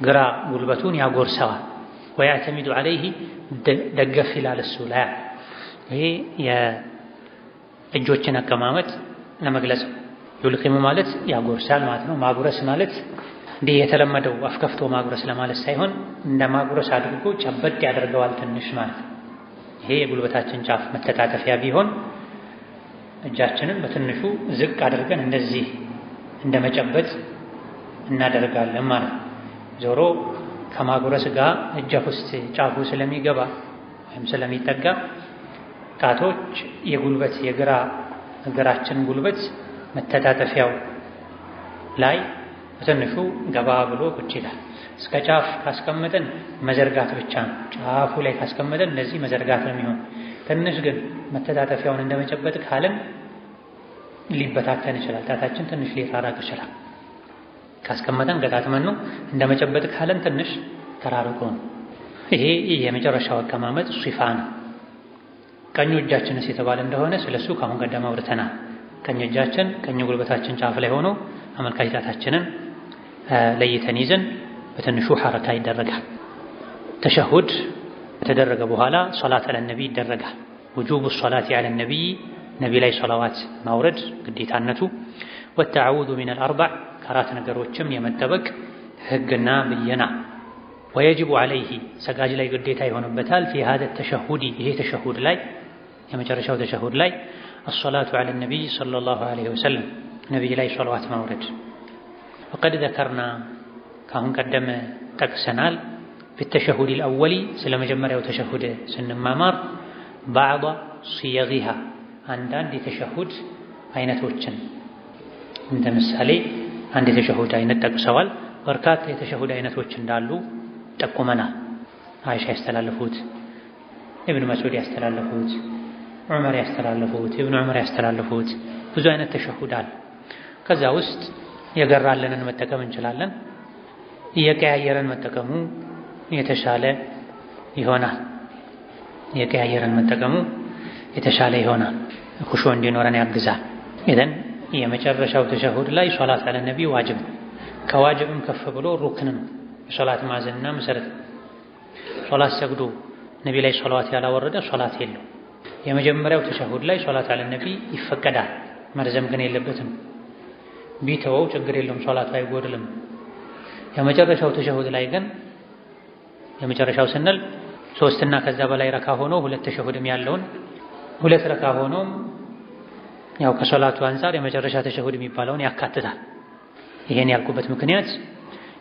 ግራ ጉልበቱን ያጎርሰዋል። ወያዕተሚዱ ዐለይሂ ደገፍ ይላል እሱ ላይ። ይሄ የእጆችን አቀማመጥ ለመግለጽ ዩልቂሙ ማለት ያጎርሳል ማለት ነው። ማጉረስ ማለት እንዲህ የተለመደው አፍከፍቶ ማጉረስ ለማለት ሳይሆን እንደ ማጉረስ አድርጎ ጨበጥ ያደርገዋል ትንሽ ማለት ነው። ይሄ የጉልበታችን ጫፍ መተጣጠፊያ ቢሆን እጃችንን በትንሹ ዝቅ አድርገን እንደዚህ እንደ መጨበጥ እናደርጋለን ማለት ነው። ዞሮ ከማጉረስ ጋር እጃፍ ውስጥ ጫፉ ስለሚገባ ወይም ስለሚጠጋ ጣቶች የጉልበት የግራ እግራችን ጉልበት መተጣጠፊያው ላይ በትንሹ ገባ ብሎ ቁጭ ይላል። እስከ ጫፍ ካስቀመጠን መዘርጋት ብቻ ነው። ጫፉ ላይ ካስቀመጠን እንደዚህ መዘርጋት ነው የሚሆን። ትንሽ ግን መተጣጠፊያውን እንደመጨበጥ ካለን ሊበታተን ይችላል። ጣታችን ትንሽ ሊራራቅ ይችላል። ካስቀመጠን ገጣጥመን ነው። እንደመጨበጥ ካለን ትንሽ ተራርቆ ነው። ይሄ የመጨረሻው አቀማመጥ ሲፋ ነው። ቀኙ እጃችንስ የተባለ እንደሆነ ስለሱ ካሁን ቀደም አውርተናል። ቀኝ እጃችን ቀኝ ጉልበታችን ጫፍ ላይ ሆኖ አመልካች ጣታችንን ለይተን ይዘን በትንሹ ሐረካ ይደረጋል። ተሸሁድ ከተደረገ በኋላ ሶላት አለ ነቢ ይደረጋል። ውጁብ ሶላት አለ ነቢ ነቢ ላይ ሶላዋት ማውረድ ግዴታነቱ፣ ወተዓውዙ ሚነል አርባዕ ከአራት ነገሮችም የመጠበቅ ህግና ብየና፣ ወየጅቡ ዐለይሂ ሰጋጅ ላይ ግዴታ ይሆንበታል። ፊ ሃዛ ተሸሁዲ ይሄ ተሸሁድ ላይ የመጨረሻው ተሸሁድ ላይ አሶላቱ አለ ነቢይ ሰለላሁ ዐለይሂ ወሰለም ነቢይ ላይ ሶላዋት ማውረድ። ወቀድ ዘከርና ካሁን ቀደም ጠቅሰናል። ፊተሸሁድ አልአወሊ ስለ መጀመሪያው ተሸሁድ ስንማማር ባዕዷ ሲየጊሃ አንዳንድ የተሸሁድ አይነቶችን እንደ ምሳሌ አንድ የተሸሁድ አይነት ጠቅሰዋል። በርካታ የተሸሁድ አይነቶች እንዳሉ ጠቁመናል። አይሻ ያስተላለፉት፣ ኢብኑ መስዑድ ያስተላለፉት፣ ዑመር ያስተላለፉት፣ ኢብኑ ዑመር ያስተላለፉት ብዙ አይነት ተሸሁድ አለ። ከዛ ውስጥ የገራለንን መጠቀም እንችላለን። እየቀያየረን መጠቀሙ የተሻለ ይሆናል። የቀያየረን መጠቀሙ የተሻለ ይሆናል። ኩሾ እንዲኖረን ያግዛል። ኢዘን የመጨረሻው ተሸሁድ ላይ ሶላት አለ ነቢ ዋጅብ ነው። ከዋጅብም ከፍ ብሎ ሩክን ነው። የሶላት ማዕዘንና መሰረት። ሶላት ሰግዶ ነቢ ላይ ሶላዋት ያላወረደ ሶላት የለው። የመጀመሪያው ተሸሁድ ላይ ሶላት አለ ነቢ ይፈቀዳል፣ መርዘም ግን የለበትም። ቢተወው ችግር የለውም፣ ሶላቱ አይጎድልም። የመጨረሻው ተሸሁድ ላይ ግን የመጨረሻው ስንል ሶስትና ከዛ በላይ ረካ ሆኖ ሁለት ተሸሁድም ያለውን ሁለት ረካ ሆኖም ያው ከሶላቱ አንፃር የመጨረሻ ተሸሁድ የሚባለውን ያካትታል። ይሄን ያልኩበት ምክንያት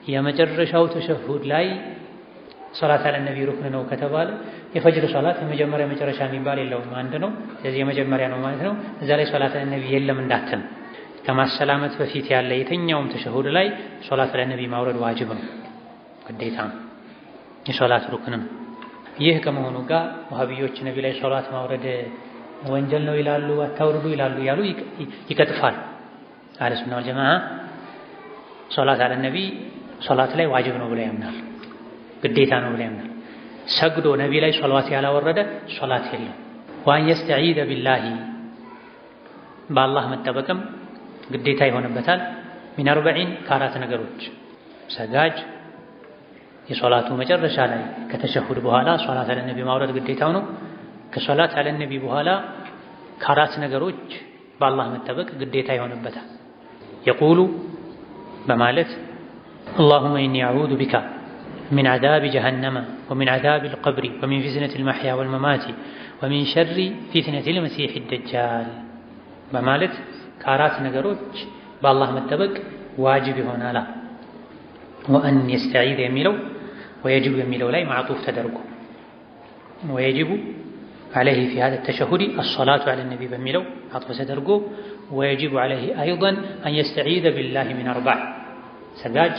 የመጨረሻው ተሸሁድ ላይ ሶላት አለ ነቢ ሩክን ነው ከተባለ የፈጅር ሶላት የመጀመሪያ መጨረሻ የሚባል የለውም፣ አንድ ነው። ስለዚህ የመጀመሪያ ነው ማለት ነው። እዛ ላይ ሶላት አለ ነቢ የለም እንዳትል። ከማሰላመት በፊት ያለ የትኛውም ተሸሁድ ላይ ሶላት አለ ነቢ ማውረድ ዋጅብ ነው፣ ግዴታ ነው፣ የሶላት ሩክን ነው። ይህ ከመሆኑ ጋር ወሃቢዮች ነቢ ላይ ሶላት ማውረድ ወንጀል ነው ይላሉ፣ አታውርዱ ይላሉ ያሉ ይቀጥፋል። አህለ ሱና ወል ጀማዓ ሶላት አለ ነቢ ሶላት ላይ ዋጅብ ነው ብለው ያምናል፣ ግዴታ ነው ብለው ያምናል። ሰግዶ ነቢ ላይ ሶላት ያላወረደ ሶላት የለም። ወአን የስተዒዘ ቢላሂ በአላህ መጠበቅም ግዴታ ይሆንበታል። ሚን አርበዒን ከአራት ነገሮች ሰጋጅ የሶላቱ መጨረሻ ላይ ከተሸሁድ በኋላ ሶላት አለ ነቢ ማውረድ ግዴታው ነው። ከሶላት አለ ነቢ በኋላ ከአራት ነገሮች በአላህ መጠበቅ ግዴታ ይሆንበታል። የቁሉ በማለት አላሁመ ኢኒ አዑዙ ቢካ ሚን ዐዛቢ ጀሀነመ ወሚን ዐዛቢ አልቀብሪ ወሚን ፊትነቲ አልመሕያ ወልመማቲ ወሚን ሸሪ ፊትነቲ አልመሲሕ አደጃል በማለት ከአራት ነገሮች በአላህ መጠበቅ ዋጅብ ይሆናል። ወአን የስተዒዝ የሚለው ወየጅቡ የሚለው ላይ ማዕጡፍ ተደርጎ ወየጅቡ ዐለይሂ ፊ ሃዛ ተሸሁድ አሶላቱ ዐለ ነቢ በሚለው አጥፍ ተደርጎ ወየጅቡ ዐለይሂ አይደን አን የስተዒዘ ቢላሂ ሚን አርባዕ ሰጋጅ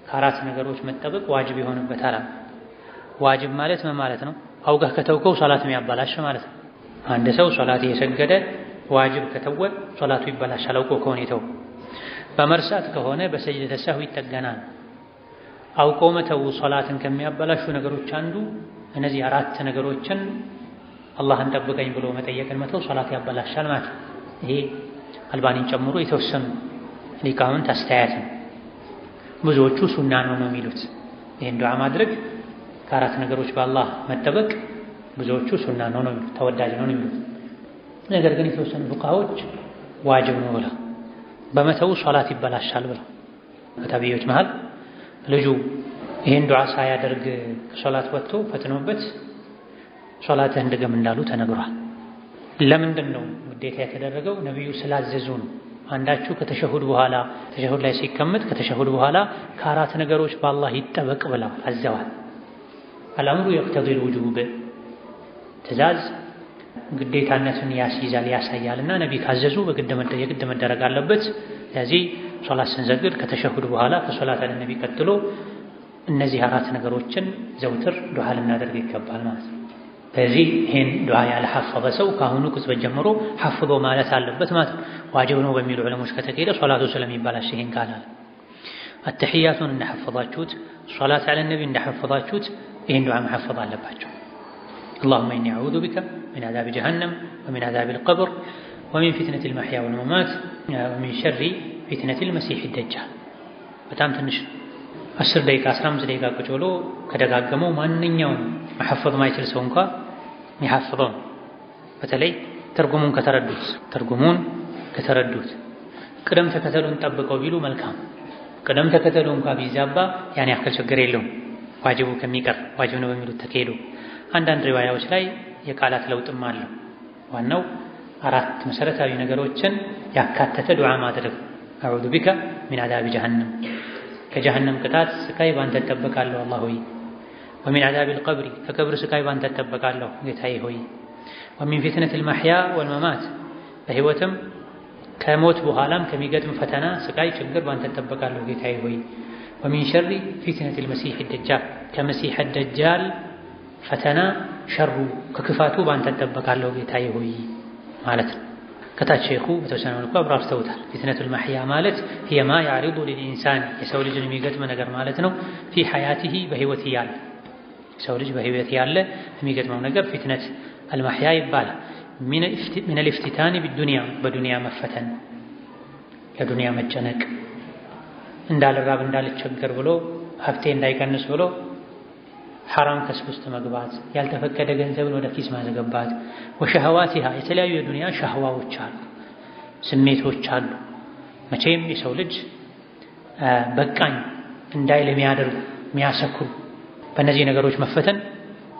ከአራት ነገሮች መጠበቅ ዋጅብ ይሆንበታል። ዋጅብ ማለት ምን ማለት ነው? አውቀህ ከተውከው ሶላት የሚያበላሽ ማለት ነው። አንድ ሰው ሶላት እየሰገደ ዋጅብ ከተወ ሶላቱ ይበላሻል፣ አውቆ ከሆነ የተው። በመርሳት ከሆነ በሰጅደተ ሰህዊ ይጠገናል። አውቆ መተው ሶላትን ከሚያበላሹ ነገሮች አንዱ እነዚህ አራት ነገሮችን አላህን ጠብቀኝ ብሎ መጠየቅን መተው ሶላት ያበላሻል ማለት ነው። ይሄ አልባኒን ጨምሮ የተወሰኑ ሊቃውንት አስተያየት ነው። ብዙዎቹ ሱና ነው የሚሉት ይሄን ዱዓ ማድረግ ከአራት ነገሮች በአላህ መጠበቅ ብዙዎቹ ሱና ነው የሚሉት፣ ተወዳጅ ነው የሚሉት። ነገር ግን የተወሰኑ ፉቃሃዎች ዋጅብ ነው ብለው በመተው ሶላት ይበላሻል ብለው ከታቢዮች መሃል ልጁ ይሄን ዱዓ ሳያደርግ ከሶላት ወጥቶ ፈትኖበት ሶላትህ እንድገም እንዳሉ ተነግሯል። ለምንድን ነው ግዴታ የተደረገው? ነቢዩ ስላዘዙ ነው። አንዳችሁ ከተሸሁድ በኋላ ተሸሁድ ላይ ሲቀመጥ ከተሸሁድ በኋላ ከአራት ነገሮች በአላህ ይጠበቅ ብለዋል አዘዋል። አልአምሩ የቅተዲል ውጁብ ትእዛዝ ግዴታነትን ያስይዛል ያሳያልና ነቢ ካዘዙ የግድ መደረግ አለበት። ስለዚህ ሶላት ስንሰግድ ከተሸሁድ በኋላ ከሶላት አለ ነቢ ቀጥሎ እነዚህ አራት ነገሮችን ዘውትር ዱዓ ልናደርግ ይገባል ማለት ነው። ስለዚህ ይህን ዱዓ ያልሐፈዘ ሰው ከአሁኑ ቅጽበት ጀምሮ ሐፍዞ ማለት አለበት ማለት ነው። ዋጅብ ነው በሚሉ ዑለሞች ከተካሄደ ሶላቱ ስለሚባላሽ ይህን ቃላል አተሕያቱን እንደሐፈዛችሁት ሶላት አለ ነቢ እንደሐፈዛችሁት ይህን ዱዓ መሐፈዝ አለባቸው። اللهم إني أعوذ بك من عذاب جهنم ومن عذاب القبر ومن فتنة المحيا والممات ومن شر فتنة المسيح الدجال በጣም ትንሽ 10 ደቂቃ 15 ደቂቃ ቁጭ ብሎ ከደጋገመው ማንኛውም መሐፈዝ ማይችል ሰው እንኳን የሚሐፈዘው በተለይ ትርጉሙን ከተረዱት ቅደም ተከተሉን ጠብቀው ቢሉ መልካም። ቅደም ተከተሉ እንኳን ቢዛባ ያን ያክል ችግር የለውም። ዋጅቡ ከሚቀር ዋጅብ ነው በሚሉት ተካሄዱ። አንዳንድ ሪዋያዎች ላይ የቃላት ለውጥም አለው። ዋናው አራት መሰረታዊ ነገሮችን ያካተተ ዱዓ ማድረግ አዑዙ ቢከ ሚን አዛቢ ጀሀነም ከጀሀነም ቅጣት ስቃይ ባንተ እጠበቃለሁ አላህ ሆይ። ወሚን አዛቢል ቀብሪ ከቀብር ስቃይ ባንተ እጠበቃለሁ ጌታዬ ሆይ። ወሚን ፊትነቲል መሕያ ወልመማት በህይወትም ከሞት በኋላም ከሚገጥም ፈተና ስቃይ ችግር ባንተ እጠበቃለሁ ጌታዬ ሆይ። ወሚን ሸሪ ፊትነቲል መሲሕ ደጃል ከመሲሕ ደጃል ፈተና ሸሩ ከክፋቱ ባንተ እጠበቃለሁ ጌታዬ ሆይ ማለት ነው። ከታች ሼኹ በተወሰነ መልኩ አብራርተውታል። ፊትነቱል መሕያ ማለት هي ما يعرض للإنسان የሰው ልጅን የሚገጥም ነገር ማለት ነው። في حياته በህይወት ያለ ሰው ልጅ በህይወት ያለ የሚገጥመው ነገር ፊትነት አልመሕያ ይባላል። من الافتتان بالدنيا በዱንያ መፈተን ለዱንያ መጨነቅ እንዳልራብ እንዳልቸገር ብሎ ሀብቴ እንዳይቀንስ ብሎ ሐራም ከስብ ውስጥ መግባት ያልተፈቀደ ገንዘብን ወደ ኪስ ማስገባት ወሸህዋቲሃ የተለያዩ የዱንያ ሸህዋዎች አሉ ስሜቶች አሉ። መቼም የሰው ልጅ በቃኝ እንዳይል የሚያደርጉ የሚያሰክሩ በእነዚህ ነገሮች መፈተን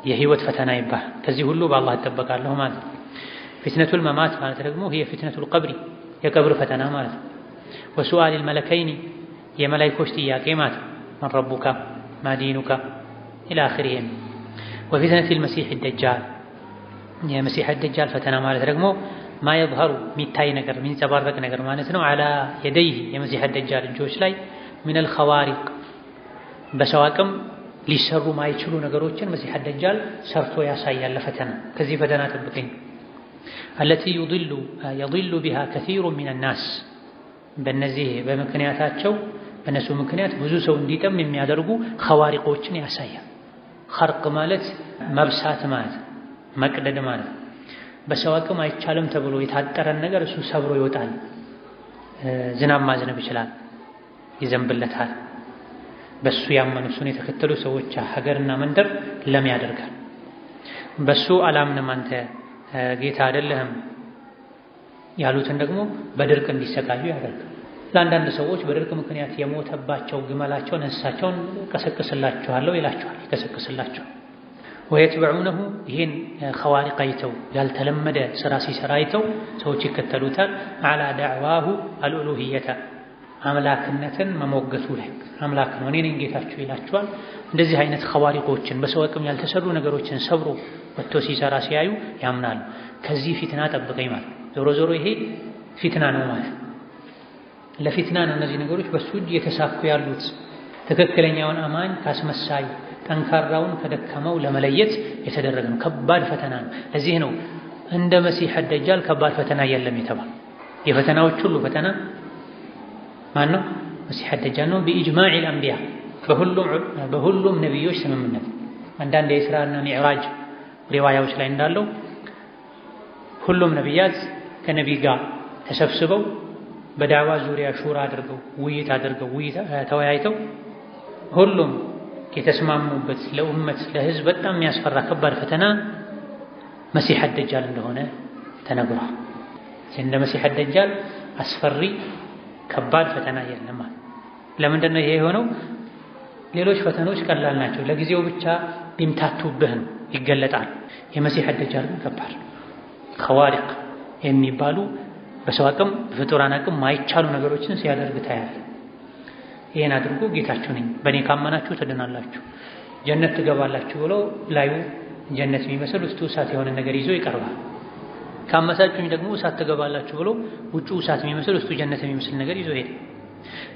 የህይወት ፈተና ይባላል። ከዚህ ሁሉ በአላህ እጠበቃለሁ ማለት ነው። ፊትነቱል መማት ማለት ደግሞ ይሄ ፊትነቱል ቀብሪ የቀብር ፈተና ማለት ነው። ወሱአሊል መለከይኒ የመላእክቶች ጥያቄ ማለት ነው። መን ረቡካ ማዲኑካ ኢላ አኺሪሂም ወፊትነቲል መሲሕ ደጃል የመሲሕ ደጃል ፈተና ማለት ደግሞ ማ የظهሩ የሚታይ ነገር የሚንጸባረቅ ነገር ማለት ነው። አላ የደይህ የመሲሕ ደጃል እጆች ላይ ሚነል ኸዋሪቅ በሰው አቅም ሊሰሩ ማይችሉ ነገሮችን መሲሕ ደጃል ሰርቶ ያሳያል ለፈተና። ከዚህ ፈተና ጠብቀኝ። አለቲ የضل ቢሃ ከሲሩ ሚነ ናስ በእነዚህ በምክንያታቸው በእነሱ ምክንያት ብዙ ሰው እንዲጠም የሚያደርጉ ኸዋሪቆችን ያሳያል። ኸርቅ ማለት መብሳት ማለት መቅደድ ማለት በሰው አቅም አይቻልም ተብሎ የታጠረን ነገር እሱ ሰብሮ ይወጣል። ዝናብ ማዝነብ ይችላል፣ ይዘንብለታል። በሱ ያመኑ እሱን የተከተሉ ሰዎች ሀገርና መንደር ለም ያደርጋል። በሱ አላምንም አንተ ጌታ አይደለህም ያሉትን ደግሞ በድርቅ እንዲሰቃዩ ያደርጋል። ለአንዳንድ ሰዎች በድርቅ ምክንያት የሞተባቸው ግመላቸውን እንስሳቸውን ቀሰቅስላቸዋለሁ ይላቸዋል፣ ይቀሰቅስላቸዋል። ወየትበዑነሁ ይህን ኸዋሪቅ አይተው ያልተለመደ ስራ ሲሰራ አይተው ሰዎች ይከተሉታል። አላ ዳዕዋሁ አልኡሉሂየተ አምላክነትን መሞገቱ ላይ አምላክ ነው እኔ ነኝ ጌታችሁ ይላቸዋል። እንደዚህ አይነት ኸዋሪቆችን በሰው አቅም ያልተሰሩ ነገሮችን ሰብሮ ወጥቶ ሲሰራ ሲያዩ ያምናሉ። ከዚህ ፊትና ጠብቀኝ ማለት ዞሮ ዞሮ ይሄ ፊትና ነው ማለት ለፊትና ነው። እነዚህ ነገሮች በሱ እጅ የተሳኩ ያሉት ትክክለኛውን አማኝ ካስመሳይ ጠንካራውን ከደካማው ለመለየት የተደረገ ነው። ከባድ ፈተና ነው። ለዚህ ነው እንደ መሲሕ ደጃል ከባድ ፈተና የለም የተባለ። የፈተናዎች ሁሉ ፈተና ማን ነው? መሲሕ ደጃል ነው። በኢጅማዕል አንቢያ በሁሉም ነቢዮች ስምምነት። አንዳንድ የኢስራእና ሚዕራጅ ሪዋያዎች ላይ እንዳለው ሁሉም ነቢያት ከነቢይ ጋር ተሰብስበው በዳዕዋ ዙሪያ ሹራ አድርገው ውይይት ተወያይተው ሁሉም የተስማሙበት ለኡመት ለህዝብ በጣም የሚያስፈራ ከባድ ፈተና መሲሕ ደጃል እንደሆነ ተነግሯል። እንደ መሲሕ ደጃል አስፈሪ ከባድ ፈተና የለም። ለምንድን ነው ይሄ የሆነው? ሌሎች ፈተኖች ቀላል ናቸው፣ ለጊዜው ብቻ ቢምታቱብህ ነው ይገለጣል። የመሲሕ ደጃል ግን ከባድ ኸዋሪቅ የሚባሉ በሰው አቅም በፍጡራን አቅም ማይቻሉ ነገሮችን ሲያደርግ ታያለህ። ይሄን አድርጎ ጌታችሁ ነኝ በእኔ ካመናችሁ ትድናላችሁ ጀነት ትገባላችሁ ብሎ ላዩ ጀነት የሚመስል ውስጡ እሳት የሆነ ነገር ይዞ ይቀርባል። ካመሳችሁኝ ደግሞ እሳት ትገባላችሁ ብሎ ውጩ እሳት የሚመስል ውስጡ ጀነት የሚመስል ነገር ይዞ ሄደ።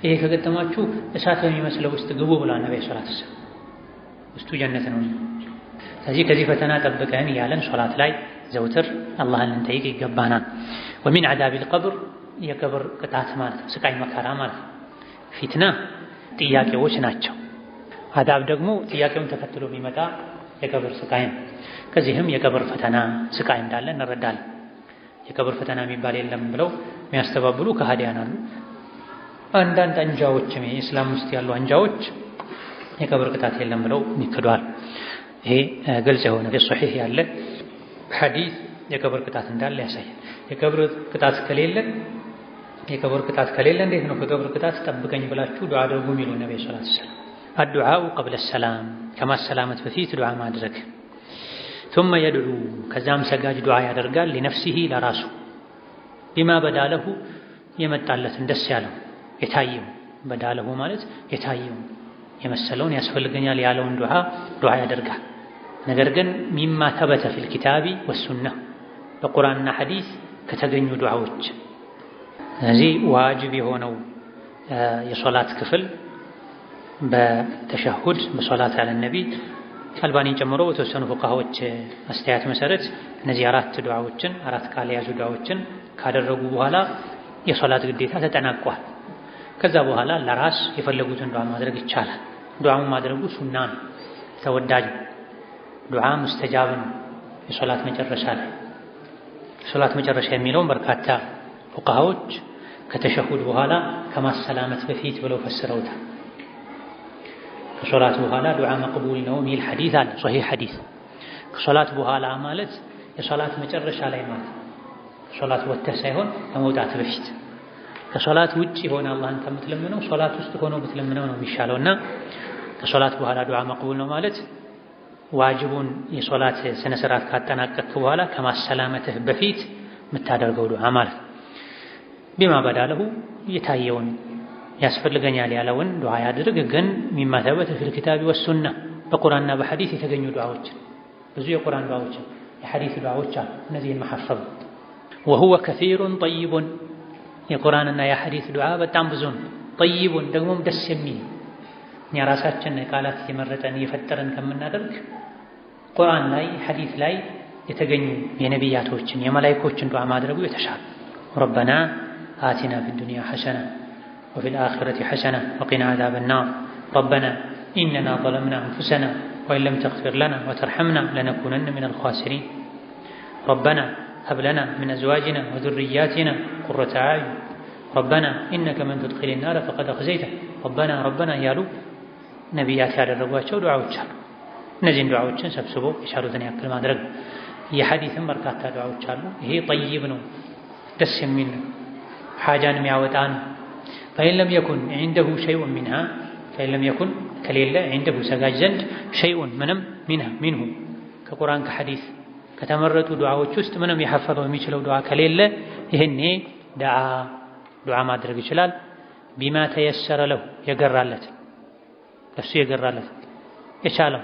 ይሄ ከገጠማችሁ እሳት በሚመስለው ውስጥ ግቡ ብሏል ነብዩ ሰለላሁ ዐለይሂ ወሰለም። ውስጡ ጀነት ነው። ስለዚህ ከዚህ ፈተና ጠብቀን ያለን ሶላት ላይ ዘውትር አላህን ልንጠይቅ ይገባናል። ወሚን ዐዛቢል ቀብር የቀብር ቅጣት ማለት ስቃይ መከራ ማለት ፊትና ጥያቄዎች ናቸው። አዳብ ደግሞ ጥያቄውን ተከትሎ የሚመጣ የቀብር ስቃይ ነው። ከዚህም የቀብር ፈተና ስቃይ እንዳለ እንረዳለን። የቀብር ፈተና የሚባል የለም ብለው የሚያስተባብሉ ከሃዲያን አሉ። አንዳንድ አንጃዎችም የእስላም ውስጥ ያሉ አንጃዎች የቀብር ቅጣት የለም ብለው ይክዷል። ይሄ ግልጽ የሆነ በሶሒህ ያለ ሐዲስ የቀብር ቅጣት እንዳለ ያሳያል። የቀብር ቅጣት ከሌለ እንዴት ነው ከቀብር ቅጣት ጠብቀኝ ብላችሁ ዱዓ አድርጉ የሚሉ ነብዩ ሰለላሁ ዐለይሂ ወሰለም። አዱዓኡ ቀብለ ሰላም ከማሰላመት በፊት ዱዓ ማድረግ ثم يدعو ከዛም ሰጋጅ ዱዓ ያደርጋል ለነፍሲሂ ለራሱ ቢማ በዳለሁ የመጣለትን ደስ ያለው የታየው በዳለሁ ማለት የታየው የመሰለውን ያስፈልገኛል ያለውን ዱዓ ያደርጋል። ነገር ግን ሚማ ተበተ ፊል ኪታቢ ወሱነህ በቁርአንና ሐዲስ ከተገኙ ዱዓዎች እዚህ ዋጅብ የሆነው የሶላት ክፍል በተሸሁድ በሶላት ያለ ነቢ አልባኒን ጨምሮ በተወሰኑ ፉቃሃዎች አስተያየት መሰረት እነዚህ አራት ቃል የያዙ ዱዓዎችን ካደረጉ በኋላ የሶላት ግዴታ ተጠናቋል። ከዛ በኋላ ለራስ የፈለጉትን ዱዓ ማድረግ ይቻላል። ዱዓውን ማድረጉ ሱና ነው፣ ተወዳጅ ዱዓ ሙስተጃብ ነው። የሶላት መጨረሻ ላይ የሶላት መጨረሻ የሚለውን በርካታ ፉቃሃዎች ከተሸሁድ በኋላ ከማሰላመት በፊት ብለው ፈስረውታል። ከሶላት በኋላ ዱዓ መቅቡል ነው የሚል ሐዲስ አለ፣ ሶሒህ ሐዲስ። ከሶላት በኋላ ማለት የሶላት መጨረሻ ላይ ማለት ሶላት ወጥተህ ሳይሆን ከመውጣት በፊት ከሶላት ውጪ ሆነ አላህን ከምትለምነው ሶላት ውስጥ ሆኖ ብትለምነው ነው የሚሻለውና ከሶላት በኋላ ዱዓ መቅቡል ነው ማለት ዋጅቡን የሶላት ስነ ስርዓት ካጠናቀቅክ በኋላ ከማሰላመትህ በፊት የምታደርገው ዱዓ ማለት ቢማ በዳለሁ የታየውን ያስፈልገኛል ያለውን ዱዓ ያድርግ። ግን ሚማ ተበተ ፊል ኪታቢ ወሱና በቁርአንና በሐዲስ የተገኙ ዱዓዎች ብዙ የቁርአን ዱዓዎች የሐዲስ ዱዓዎች አሉ። እነዚህን መሐፈዝ وهو كثير طيب የቁርአንና የሐዲስ ዱዓ በጣም ብዙ ነው። ጠይቡን ደግሞም ደስ የሚል እኛ ራሳችን ቃላት እየመረጠን እየፈጠረን ከምናደርግ ቁርአን ላይ ሐዲስ ላይ የተገኙ የነቢያቶችን የመላእክቶችን ዱዓ ማድረጉ የተሻለ ረበና አቲና ፊዱንያ ሐሰና ወፊል አኺረቲ ሐሰና ወቂና ዓዛበን ናር ረበና ኢነና ظለምና አንፉሰና ወኢን ለም ተግፊር ለና ወተርሐምና ለነኩነነ ሚነል ኻሲሪን ረበና هب لنا من أزواجنا وذرياتنا قرة أعين ربنا إنك من تدخل النار فقد أخزيته ربنا يالو ነቢያት ያደረጓቸው ዱዓዎች አሉ። እነዚህን ዱዓዎችን ሰብስቦ የቻሉትን ያክል ማድረግ የሐዲስም በርካታ ዱዓዎች አሉ። ይሄ ጠይብ ነው፣ ደስ የሚል ነው፣ ሓጃን የሚያወጣ ነው። فإن لم يكن عنده شيء منها فإن لم يكن ከሌለ عنده ሰጋጅ ዘንድ شيء ምንም منه ከቁርአን ከሐዲስ ከተመረጡ ዱዓዎች ውስጥ ምንም የሐፈዘው የሚችለው ዱዓ ከሌለ ይሄኔ ዱዓ ማድረግ ይችላል። ቢማ ተየሰረ ለው የገራለት እሱ የገራለት የቻለው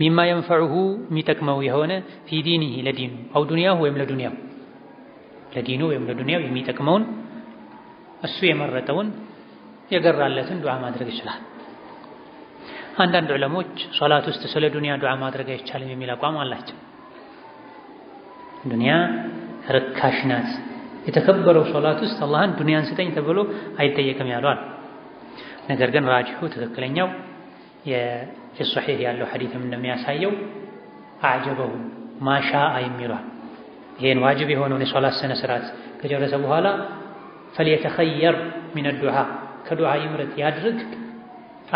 ሚማ ينفعه የሚጠቅመው የሆነ في دينه ለዲኑ አው ዱንያው ወይም ለዱንያው ለዲኑ ወይም ለዱንያው የሚጠቅመውን እሱ የመረጠውን የገራለትን ዱዓ ማድረግ ይችላል። አንዳንድ ዑለሞች ሶላት ውስጥ ስለ ዱንያ ዱዓ ማድረግ አይቻልም የሚል አቋም አላቸው። ዱንያ ርካሽ ናት፣ የተከበረው ሶላት ውስጥ አላህን ዱንያን ስጠኝ ተብሎ አይጠየቅም ያሏል። ነገር ግን ራጂሑ ትክክለኛው የሶሒህ ያለው ሐዲስም እንደሚያሳየው አዕጀበሁ ማሻአ የሚሏል ይሄን ዋጅብ የሆነውን የሶላት ስነ ስርዓት ከጨረሰ በኋላ ፈልየተኸየር ሚነ ዱዓ ከዱዓ ይምረጥ ያድርግ።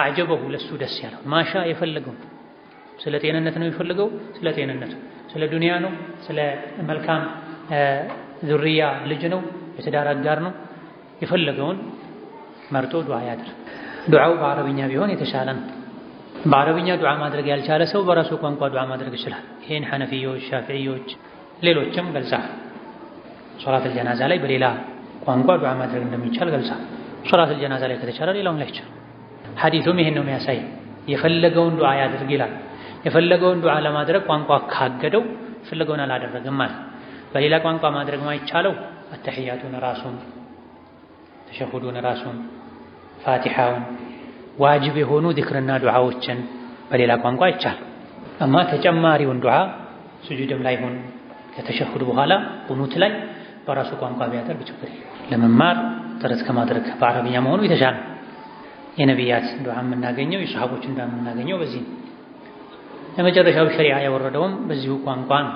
አዕጀበሁ ለሱ ደስ ያለው ማሻ የፈለገው ስለ ጤንነት ነው የፈለገው ስለ ጤንነት፣ ስለ ዱንያ ነው፣ ስለ መልካም ዙርያ ልጅ ነው፣ የትዳር አጋር ነው፣ የፈለገውን መርጦ ዱዓ ያድርግ። ዱዓው በአረብኛ ቢሆን የተሻለ ነው። በአረብኛ ዱዓ ማድረግ ያልቻለ ሰው በራሱ ቋንቋ ዱዓ ማድረግ ይችላል። ይሄን ሐነፊዮች፣ ሻፊዒዮች፣ ሌሎችም ገልጸዋል። ሶላተል ጀናዛ ላይ በሌላ ቋንቋ ዱዓ ማድረግ እንደሚቻል ገልጿል። ሶላተል ጀናዛ ላይ ከተቻለ ሌላውን ላይ ይቻላል። ሐዲሱም ይሄን ነው የሚያሳይ። የፈለገውን ዱዓ ያድርግ ይላል። የፈለገውን ዱዓ ለማድረግ ቋንቋ ካገደው የፈለገውን አላደረገም ማለት። በሌላ ቋንቋ ማድረግ ማይቻለው አተሕያቱን ራሱን፣ ተሸሁዱን ራሱን፣ ፋቲሓውን ዋጅብ የሆኑ ዚክርና ዱዓዎችን በሌላ ቋንቋ አይቻልም። አማ ተጨማሪውን ዱዓ ስጁድም ላይ ሆን ከተሸሁድ በኋላ ቁኑት ላይ በራሱ ቋንቋ ቢያደርግ ችግር የለም። ለመማር ጥረት ከማድረግ በአረብኛ መሆኑ የተሻለ። የነቢያት ዱዓ የምናገኘው የሰሃቦች እንደምናገኘው በዚህ ነው። ለመጨረሻው ሸሪዓ ያወረደውም በዚሁ ቋንቋ ነው።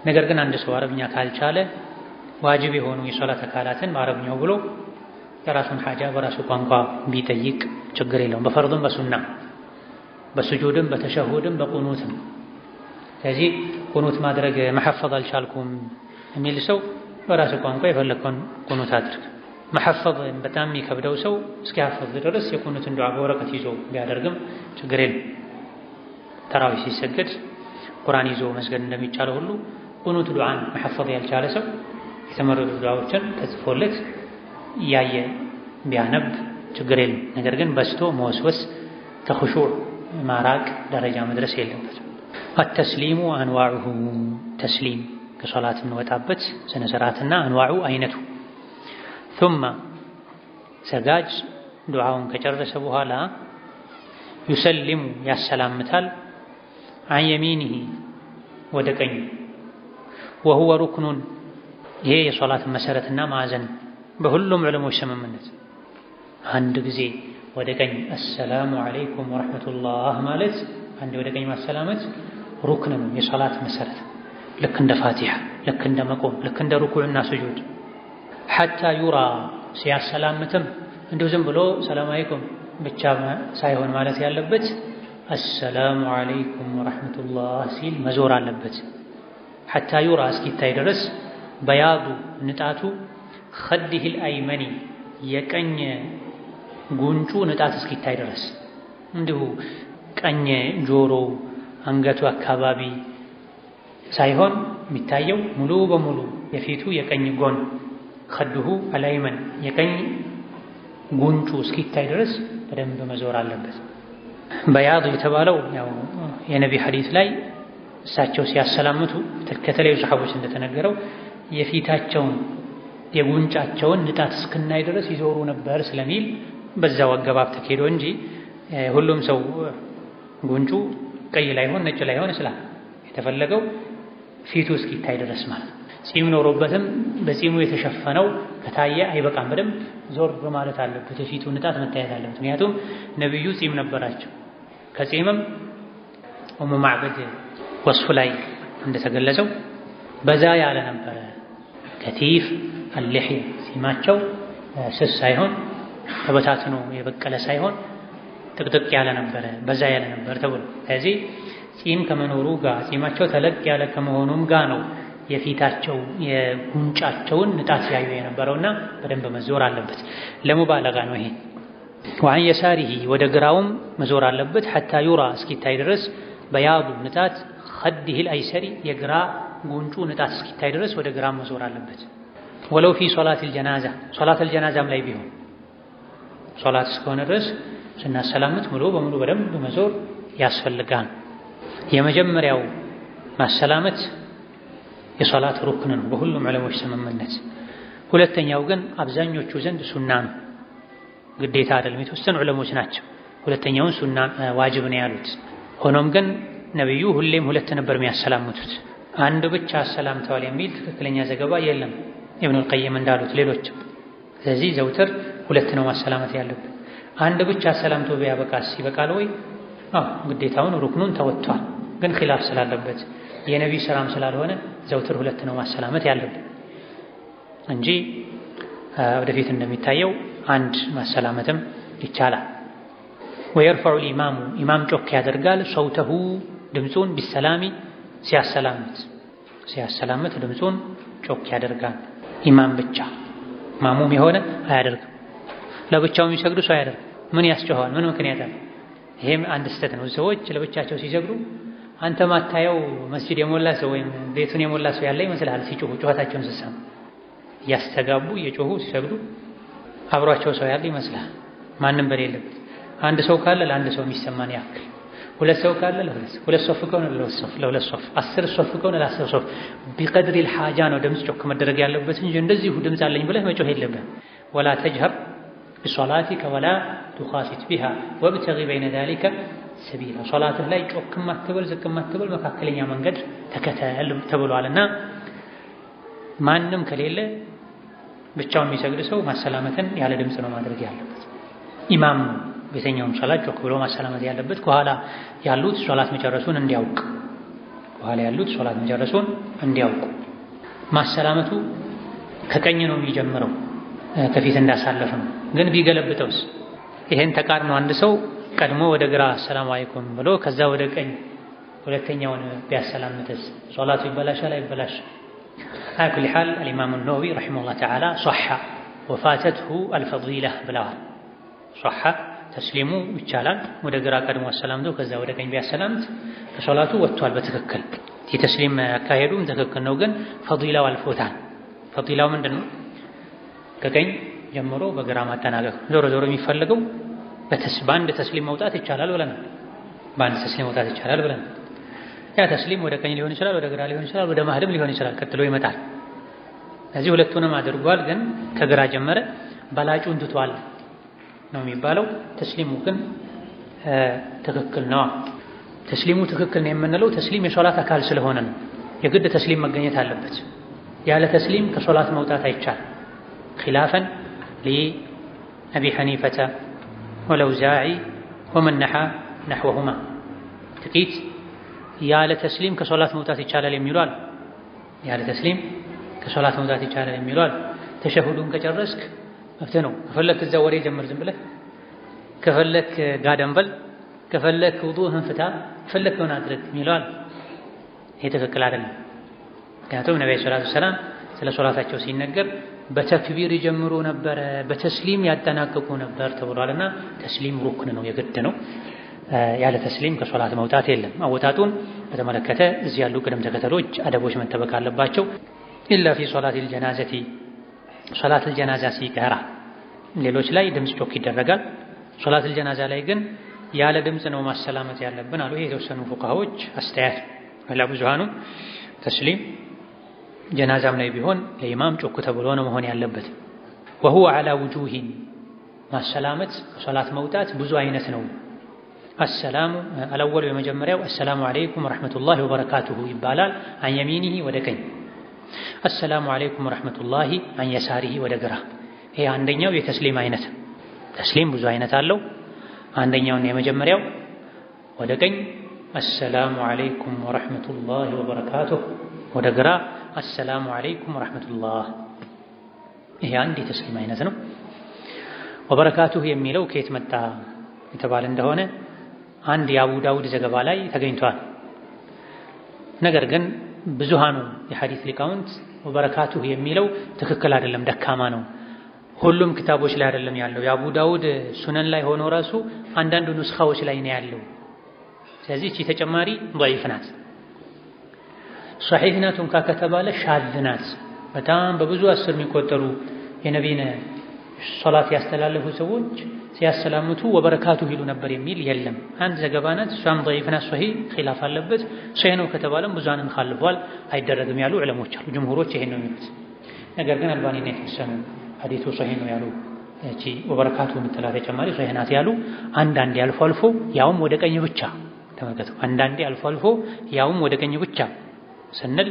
ነገር ግን አንድ ሰው አረብኛ ካልቻለ ዋጅብ የሆኑ የሶላት አካላትን በአረብኛው ብሎ የራሱን ሐጃ በራሱ ቋንቋ ቢጠይቅ ችግር የለውም። በፈርድም በሱና በስጁድም በተሸሁድም በቁኑትም። ስለዚህ ቁኑት ማድረግ መሐፈዝ አልቻልኩም የሚል ሰው በራሱ ቋንቋ የፈለግከውን ቁኑት አድርግ። መሐፈዝ በጣም የሚከብደው ሰው እስኪያፈዝ ድረስ የቁኑትን ዱዓ በወረቀት ይዞ ቢያደርግም ችግር የለም። ተራዊህ ሲሰገድ ቁርአን ይዞ መስገድ እንደሚቻለው ሁሉ ቁኑት ዱዓን መሐፈዝ ያልቻለ ሰው የተመረጡ ዱዓዎችን ተጽፎለት እያየ ቢያነብ ችግር የለም። ነገር ግን በስቶ መወስወስ ከኹሹዕ ማራቅ ደረጃ መድረስ የለበትም። አተስሊሙ አንዋዑሁ ተስሊም ከሶላት የምንወጣበት ስነ ስርዓትና አንዋዑ አይነቱ። ثم ሰጋጅ ዱዓውን ከጨረሰ በኋላ ዩሰሊሙ ያሰላምታል አን የሚኒሂ ወደ ቀኝ ወሁወ ሩክኑን ይሄ የሶላት መሰረትና ማዕዘን በሁሉም ዑለሞች ስምምነት። አንድ ጊዜ ወደ ቀኝ አሰላሙ አለይኩም ወረሕመቱላህ ማለት አንድ ወደ ቀኝ ማሰላመት ሩክን ነው፣ የሶላት መሰረት። ልክ እንደ ፋቲሓ፣ ልክ እንደ መቆም፣ ልክ እንደ ሩኩዕና ስጁድ። ሐታ ዩራ ሲያሰላምትም እንዲሁ ዝም ብሎ ሰላም አለይኩም ብቻ ሳይሆን ማለት ያለበት አሰላሙ አለይኩም ወረሕመቱላህ ሲል መዞር አለበት። ሐታ ዩራ እስኪታይ ድረስ በያዱ ንጣቱ ኸዲሂል አይመኒ የቀኝ ጉንጩ ንጣት እስኪታይ ድረስ እንዲሁ ቀኝ ጆሮ አንገቱ አካባቢ ሳይሆን የሚታየው ሙሉ በሙሉ የፊቱ የቀኝ ጎን ኸድሁ አልአይመን የቀኝ ጉንጩ እስኪታይ ድረስ በደንብ መዞር አለበት። በያድ የተባለው ያው የነቢ ሐዲስ ላይ እሳቸው ሲያሰላምቱ ከተለያዩ ሰሐቦች እንደተነገረው የፊታቸውን የጉንጫቸውን ንጣት እስክናይ ድረስ ይዞሩ ነበር ስለሚል በዛው አገባብ ተኬዶ እንጂ ሁሉም ሰው ጉንጩ ቀይ ላይሆን ነጭ ላይሆን ይችላል። የተፈለገው ፊቱ እስኪታይ ድረስ ማለት። ጺም ኖሮበትም በጺሙ የተሸፈነው ከታየ አይበቃም። በደንብ ዞር በማለት አለበት። የፊቱ ንጣት መታየት አለበት። ምክንያቱም ነብዩ ጺም ነበራቸው። ከጺምም ኡሙ ማዕበድ ወስፍ ላይ እንደተገለጸው በዛ ያለ ነበረ። ከቲፍ አልሊሕያ ጺማቸው ስስ ሳይሆን ተበታትኖ የበቀለ ሳይሆን ጥቅጥቅ ያለ ነበረ፣ በዛ ያለ ነበር ተብሎ። ስለዚህ ጺም ከመኖሩ ጋር ጺማቸው ተለቅ ያለ ከመሆኑም ጋር ነው የፊታቸው የጉንጫቸውን ንጣት ያዩ የነበረውና በደንብ መዞር አለበት። ለሙባለጋ ነው ይሄ። ወዐን የሳሪሂ ወደ ግራውም መዞር አለበት። ሐታ ዩራ እስኪታይ ድረስ በያዱ ንጣት ኸዲሂል አይሰሪ የግራ ጉንጩ ንጣት እስኪታይ ድረስ ወደ ግራ መዞር አለበት። ወለው ፊ ሶላቲል ጀናዛ ሶላተል ጀናዛም ላይ ቢሆን ሶላት እስከሆነ ድረስ ስናሰላምት ሙሉ በሙሉ በደንብ መዞር ያስፈልጋል። የመጀመሪያው ማሰላመት የሶላት ሩክን ነው በሁሉም ዑለሞች ስምምነት። ሁለተኛው ግን አብዛኞቹ ዘንድ ሱና ነው፣ ግዴታ አይደለም። የተወሰኑ ዑለሞች ናቸው ሁለተኛውን ሱና ዋጅብ ነው ያሉት። ሆኖም ግን ነብዩ ሁሌም ሁለት ነበር የሚያሰላምቱት፣ አንድ ብቻ አሰላምተዋል የሚል ትክክለኛ ዘገባ የለም ኢብኑል ቀይም እንዳሉት ሌሎችም። ስለዚህ ዘውትር ሁለት ነው ማሰላመት ያለብን። አንድ ብቻ አሰላምቶ ቢያበቃስ ይበቃል ወይ? ግዴታውን ሩክኑን ተወጥቷል። ግን ኺላፍ ስላለበት የነቢ ሰላም ስላልሆነ ዘውትር ሁለት ነው ማሰላመት ያለብን እንጂ ወደፊት እንደሚታየው አንድ ማሰላመትም ይቻላል። ወየርፈዑ ኢማሙ ኢማም ጮክ ያደርጋል ሰውተሁ ድምፁን ቢሰላሚ ሲያሰላምት ድምፁን ጮክ ያደርጋል። ኢማም ብቻ ማሙም የሆነ አያደርግም። ለብቻው የሚሰግዱ ሰው አያደርግም። ምን ያስጨዋል? ምን ምክንያት አለ? ይሄም አንድ ስህተት ነው። ሰዎች ለብቻቸው ሲሰግዱ አንተ ማታየው መስጂድ የሞላ ሰው ወይም ቤቱን የሞላ ሰው ያለ ይመስልሃል ሲጮሁ ጩኸታቸውን ስትሰማ ያስተጋቡ የጮሁ ሲሰግዱ አብሯቸው ሰው ያለ ይመስላል። ማንም በሌለበት አንድ ሰው ካለ ለአንድ ሰው የሚሰማን ያክል፣ ሁለት ሰው ካለ ሁለት ሶፍ ከሆነ ለሁለት ሶፍ፣ 10 ሶፍ ከሆነ ለ10 ሶፍ ቢቀድሪል ሐጃ ነው ድምፅ ጮክ መደረግ ያለበት እንጂ እንደዚሁ ድምፅ አለኝ ብለህ መጮህ የለብህም። ወላ ተጅሀር ቢሶላቲከ ወላ ቱኻፊት ቢሃ ወብተጊ በይነ ዛሊከ ሰቢላ። ሶላትህ ላይ ጮክም አትበል ዝቅም አትበል፣ መካከለኛ መንገድ ተከተል ተብሏልና ማንም ከሌለ ብቻውን የሚሰግድ ሰው ማሰላመትን ያለ ድምፅ ነው ማድረግ ያለበት። ኢማም በየትኛውም ሶላት ጮክ ብሎ ማሰላመት ያለበት ከኋላ ያሉት ሶላት መጨረሱን እንዲያውቁ። ማሰላመቱ ከቀኝ ነው የሚጀምረው ከፊት እንዳሳለፍ ነው። ግን ቢገለብጠውስ? ይሄን ተቃርኖ አንድ ሰው ቀድሞ ወደ ግራ ሰላም አለይኩም ብሎ ከዛ ወደ ቀኝ ሁለተኛውን ቢያሰላምትስ ሶላቱ ይበላሻል አይበላሽ? على كل حال الإمام النووي رحمه الله تعالى صح وفاتته الفضيلة ብለዋል። صح ተስሊሙ ይቻላል ወደ ግራ ቀድሞ አሰላምቶ ከዛ ወደ ቀኝ ቢያሰላምት ከሶላቱ ወጥቷል በትክክል። የተስሊም አካሄዱም ትክክል ነው፣ ግን ፈዲላው አልፎታል። ፈዲላው ምንድነው? ከቀኝ ጀምሮ በግራ ማጠናቀቅ። ዞሮ የሚፈልገው በአንድ ተስሊም መውጣት ይቻላል ብለን ያ ተስሊም ወደ ቀኝ ሊሆን ይችላል፣ ወደ ግራ ሊሆን ይችላል፣ ወደ መሀልም ሊሆን ይችላል፣ ቀጥሎ ይመጣል። እዚህ ሁለቱንም አድርጓል፣ ግን ከግራ ጀመረ። በላጩን ትቷል ነው የሚባለው። ተስሊሙ ግን ትክክል ነው። ተስሊሙ ትክክል ነው የምንለው ተስሊም የሶላት አካል ስለሆነ ነው። የግድ ተስሊም መገኘት አለበት። ያለ ተስሊም ከሶላት መውጣት አይቻልም። ኺላፈን ለአቢ ሐኒፈተ ወለውዛዒ ወመን ነሕወሁማ። ጥቂት ያለ ተስሊም ከሶላት መውጣት ይቻላል የሚሉ አሉ። ተሸሁዱን ከጨረስክ መፍትሄ ነው። ከፈለክ እዛ ወሬ ጀምር ዝም ብለህ፣ ከፈለክ ጋደም በል፣ ከፈለክ ውዱእህን ፍታ፣ ከፈለክውን አድርግ የሚሉ አሉ። ይሄ ትክክል አይደለም። ምክንያቱም ነብዩ ሰለላሁ ዐለይሂ ወሰለም ስለ ሶላታቸው ሲነገር በተክቢር ይጀምሩ ነበር፣ በተስሊም ያጠናቅቁ ነበር ተብሏልና ተስሊም ሩክን ነው፣ የግድ ነው። ያለ ተስሊም ከሶላት መውጣት የለም። አወጣጡን በተመለከተ እዚህ ያሉ ቅደም ተከተሎች አደቦች መጠበቅ አለባቸው። ኢላ ፊ ሶላቲል ጀናዛቲ ሶላቱል ጀናዛ ሲቀራ ሌሎች ላይ ድምፅ ጮክ ይደረጋል። ሶላቱል ጀናዛ ላይ ግን ያለ ድምፅ ነው ማሰላመት ያለብን አሉ። ይሄ የተወሰኑ ፉቃሃዎች አስተያየት ወላ ብዙሃኑ ተስሊም ጀናዛም ላይ ቢሆን ለኢማም ጮክ ተብሎ ነው መሆን ያለበት። ወሁወ ዐላ ውጁሂን ማሰላመት ከሶላት መውጣት ብዙ አይነት ነው። አሰላሙ አልአወሉ የመጀመሪያው አሰላሙ አለይኩም ወረሕመቱላሂ ወበረካቱሁ ይባላል። አን የሚኒሂ ወደ ቀኝ፣ አሰላሙ አለይኩም ወረሕመቱላሂ አን የሳሪሂ ወደ ግራ። ይሄ አንደኛው የተስሊም አይነት። ተስሊም ብዙ አይነት አለው። አንደኛውና የመጀመሪያው ወደ ቀኝ አሰላሙ አለይኩም ወረሕመቱላሂ ወበረካቱሁ፣ ወደ ግራ አሰላሙ አለይኩም ወረሕመቱላህ። ይሄ አንድ የተስሊም አይነት ነው። ወበረካቱሁ የሚለው ከየት መጣ የተባለ እንደሆነ አንድ የአቡ ዳውድ ዘገባ ላይ ተገኝቷል። ነገር ግን ብዙሃኑ የሐዲስ ሊቃውንት ወበረካቱሁ የሚለው ትክክል አይደለም፣ ደካማ ነው። ሁሉም ክታቦች ላይ አይደለም ያለው። የአቡ ዳውድ ሱነን ላይ ሆኖ ራሱ አንዳንድ ኑስኻዎች ላይ ነው ያለው። ስለዚህ እቺ ተጨማሪ ضعيف ናት። ሷሂህ ናት እንኳ ከተባለ ሻዝ ናት። በጣም በብዙ አስር የሚቆጠሩ የነቢይን ሶላት ያስተላለፉ ሰዎች ሲያሰላምቱ ወበረካቱሁ ይሉ ነበር የሚል የለም። አንድ ዘገባ ናት፣ እሷም ضعيف ናት። ሷሂህ ኺላፍ አለበት። ሷሂህ ነው ከተባለም ብዙሃንን ኻልፏል፣ አይደረግም ያሉ ዑለሞች አሉ። ጅምሁሮች ይሄን ነው የሚሉት። ነገር ግን አልባኒና የተወሰኑ ሐዲሱ ሷሂህ ነው ያሉ፣ እቺ ወበረካቱሁ የምትላት ተጨማሪ ሷሂህ ናት ያሉ፣ አንዳንዴ አልፎ አልፎ ያውም ወደ ቀኝ ብቻ ተመልከቱ። አንዳንዴ አልፎ አልፎ ያውም ወደ ቀኝ ብቻ ስንል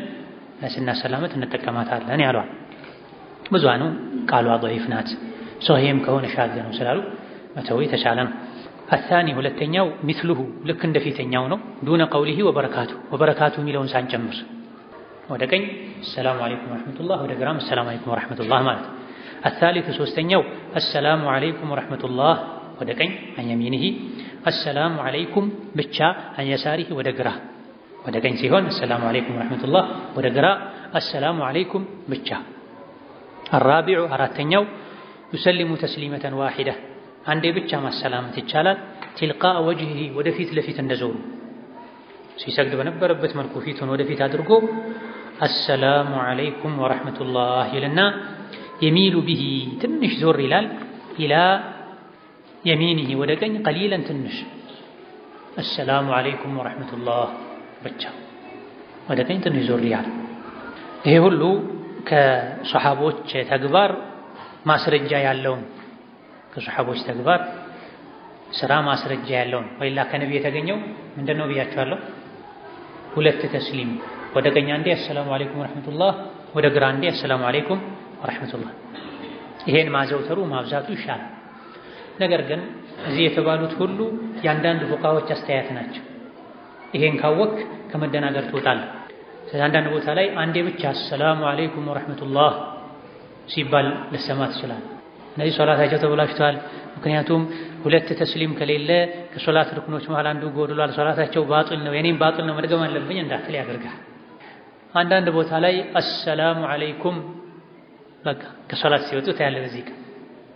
ስናሰላመት እንጠቀማታለን ያሏል። ብዙሃኑ ቃሏ ضعيف ናት፣ ሷሂህም ከሆነ ሻዝ ነው ስላሉ መተው የተሻለ ነው። አሳኒ ሁለተኛው ሚስሉሁ ልክ እንደ ፊተኛው ነው። ዱነ ቀውሊሂ ወበረካቱ የሚለውን ሳንጨምር ወደ ቀኝ አሰላሙ አለይኩም ወረሕመቱላህ፣ ወደ ግራም አሰላሙ አለይኩም ወረሕመቱላህ ማለት። አሳሊቱ ሶስተኛው አሰላሙ አለይኩም ወረሕመቱላህ ወደ ቀኝ አን የሚኒሂ፣ አሰላሙ አለይኩም ብቻ አን የሳሪሂ ወደ ግራ። ወደ ቀኝ ሲሆን አሰላሙ አለይኩም ወረሕመቱላህ፣ ወደ ግራ አሰላሙ አለይኩም ብቻ። አራቢዑ አራተኛው ዩሰሊሙ ተስሊመተን ዋሂዳ አንዴ ብቻ ማሰላመት ይቻላል። ቲልቃአ ወጅሂ ወደፊት ለፊት እንደዞሩ ሲሰግድ በነበረበት መልኩ ፊቱን ወደፊት አድርጎ አሰላሙ አለይኩም ወረሕመቱላህ ይልና የሚሉ ቢሂ ትንሽ ዞር ይላል ኢላ የሚኒሂ ወደ ቀኝ ቀሊለን ትንሽ አሰላሙ ዓለይኩም ወረሕመቱላህ ብቻ ወደ ቀኝ ትንሽ ዞር ይላል። ይሄ ሁሉ ከሰሓቦች ተግባር ማስረጃ ያለውን ከሰሓቦች ተግባር ስራ ማስረጃ ያለውን ወይላ ከነቢ የተገኘው ምንድነው ብያችኋለሁ? ሁለት ተስሊም ወደ ቀኝ አንዴ አሰላሙ ዓለይኩም ወረሕመቱላህ፣ ወደ ግራ አንዴ አሰላሙ ዓለይኩም ወረሕመቱላህ። ይሄን ማዘውተሩ ማብዛቱ ይሻላል። ነገር ግን እዚህ የተባሉት ሁሉ የአንዳንድ ፉቃዎች አስተያየት ናቸው። ይሄን ካወክ ከመደናገር ትወጣለህ። ስለዚህ አንዳንድ ቦታ ላይ አንዴ ብቻ አሰላሙ ዓለይኩም ወረሕመቱላህ ሲባል ልሰማ ትችላለህ። እነዚህ ሶላታቸው ተበላሽተዋል። ምክንያቱም ሁለት ተስሊም ከሌለ ከሶላት ርክኖች መሃል አንዱ ጎድሏል፣ ሶላታቸው ባጢል ነው፣ የኔም ባጢል ነው መድገም አለብኝ እንዳትል ያደርጋል። አንዳንድ ቦታ ላይ አሰላሙ ዓለይኩም በቃ ከሶላት ሲወጡ ታያለህ። በዚህ ቀን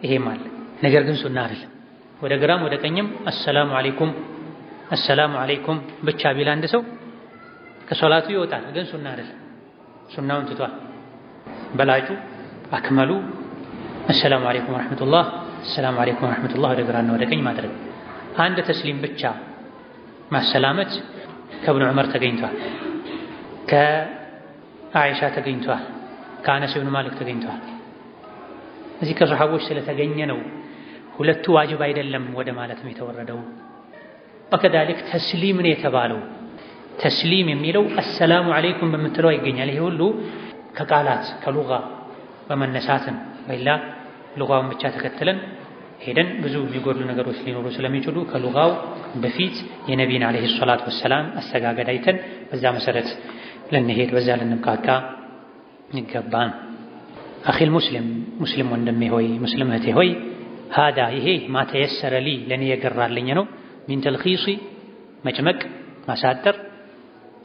ይሄም አለ። ነገር ግን ሱና አይደለም። ወደ ግራም ወደ ቀኝም አሰላሙ ዓለይኩም ብቻ ቢል አንድ ሰው ከሶላቱ ይወጣል፣ ግን ሱና አይደለም። ሱናውን ትቷል። በላጩ አክመሉ አሰላሙ ዓለይኩም ወረሕመቱላህ፣ አሰላሙ ዓለይኩም ወረሕመቱላህ ወደ ግራና ወደ ቀኝ ማድረግ። አንድ ተስሊም ብቻ ማሰላመት ከእብኑ ዑመር ተገኝቷል፣ ከአይሻ ተገኝቷል፣ ከአነስ ብን ማሊክ ተገኝቷል። እዚህ ከሰሓቦች ስለተገኘ ነው ሁለቱ ዋጅብ አይደለም ወደ ማለትም የተወረደው። ወከዛሊክ ተስሊም ነው የተባለው። ተስሊም የሚለው አሰላሙ ዓለይኩም በምትለው ይገኛል። ይሄ ሁሉ ከቃላት ከሉጋ በመነሳትን ወይላ ሉጋውን ብቻ ተከትለን ሄደን ብዙ የሚጎድሉ ነገሮች ሊኖሩ ስለሚችሉ ከሉጋው በፊት የነቢን ዓለይሂ ሰላቱ ወሰላም አሰጋገድ አይተን በዛ መሰረት ልንሄድ በዛ ልንብቃቃ ይገባን። አኺል ሙስሊም ወንድሜ ሆይ ሙስሊም እህቴ ሆይ ሃዳ ይሄ ማተየሰረ ሊ ለኔ የገራልኝ ነው። ሚን ተልኺሲ መጭመቅ ማሳጠር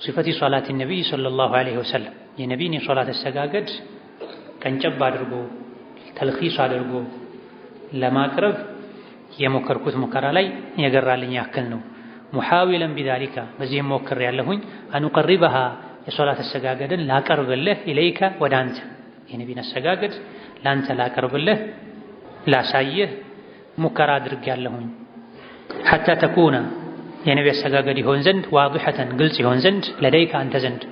ሲፈቲ ሶላት ነቢይ ሰለላሁ ዐለይሂ ወሰለም የነቢን የሶላት አሰጋገድ ቀንጨብ አድርጎ ተልኺስ አድርጎ ለማቅረብ የሞከርኩት ሙከራ ላይ የገራልኝ ያክል ነው። ሙሐዊለን ቢዛሊካ በዚህም ሞክር ያለሁኝ አንቀሪበሃ የሶላት አሰጋገድን ላቀርብልህ ኢለይካ ወደ አንተ የነቢን አሰጋገድ ለአንተ ላቀርብልህ ላሳይህ ሙከራ አድርጌያለሁኝ። ሐታ ተኩነ የነቢ አሰጋገድ ይሆን ዘንድ ዋዲሐተን ግልጽ ይሆን ዘንድ ለደይካ አንተ ዘንድ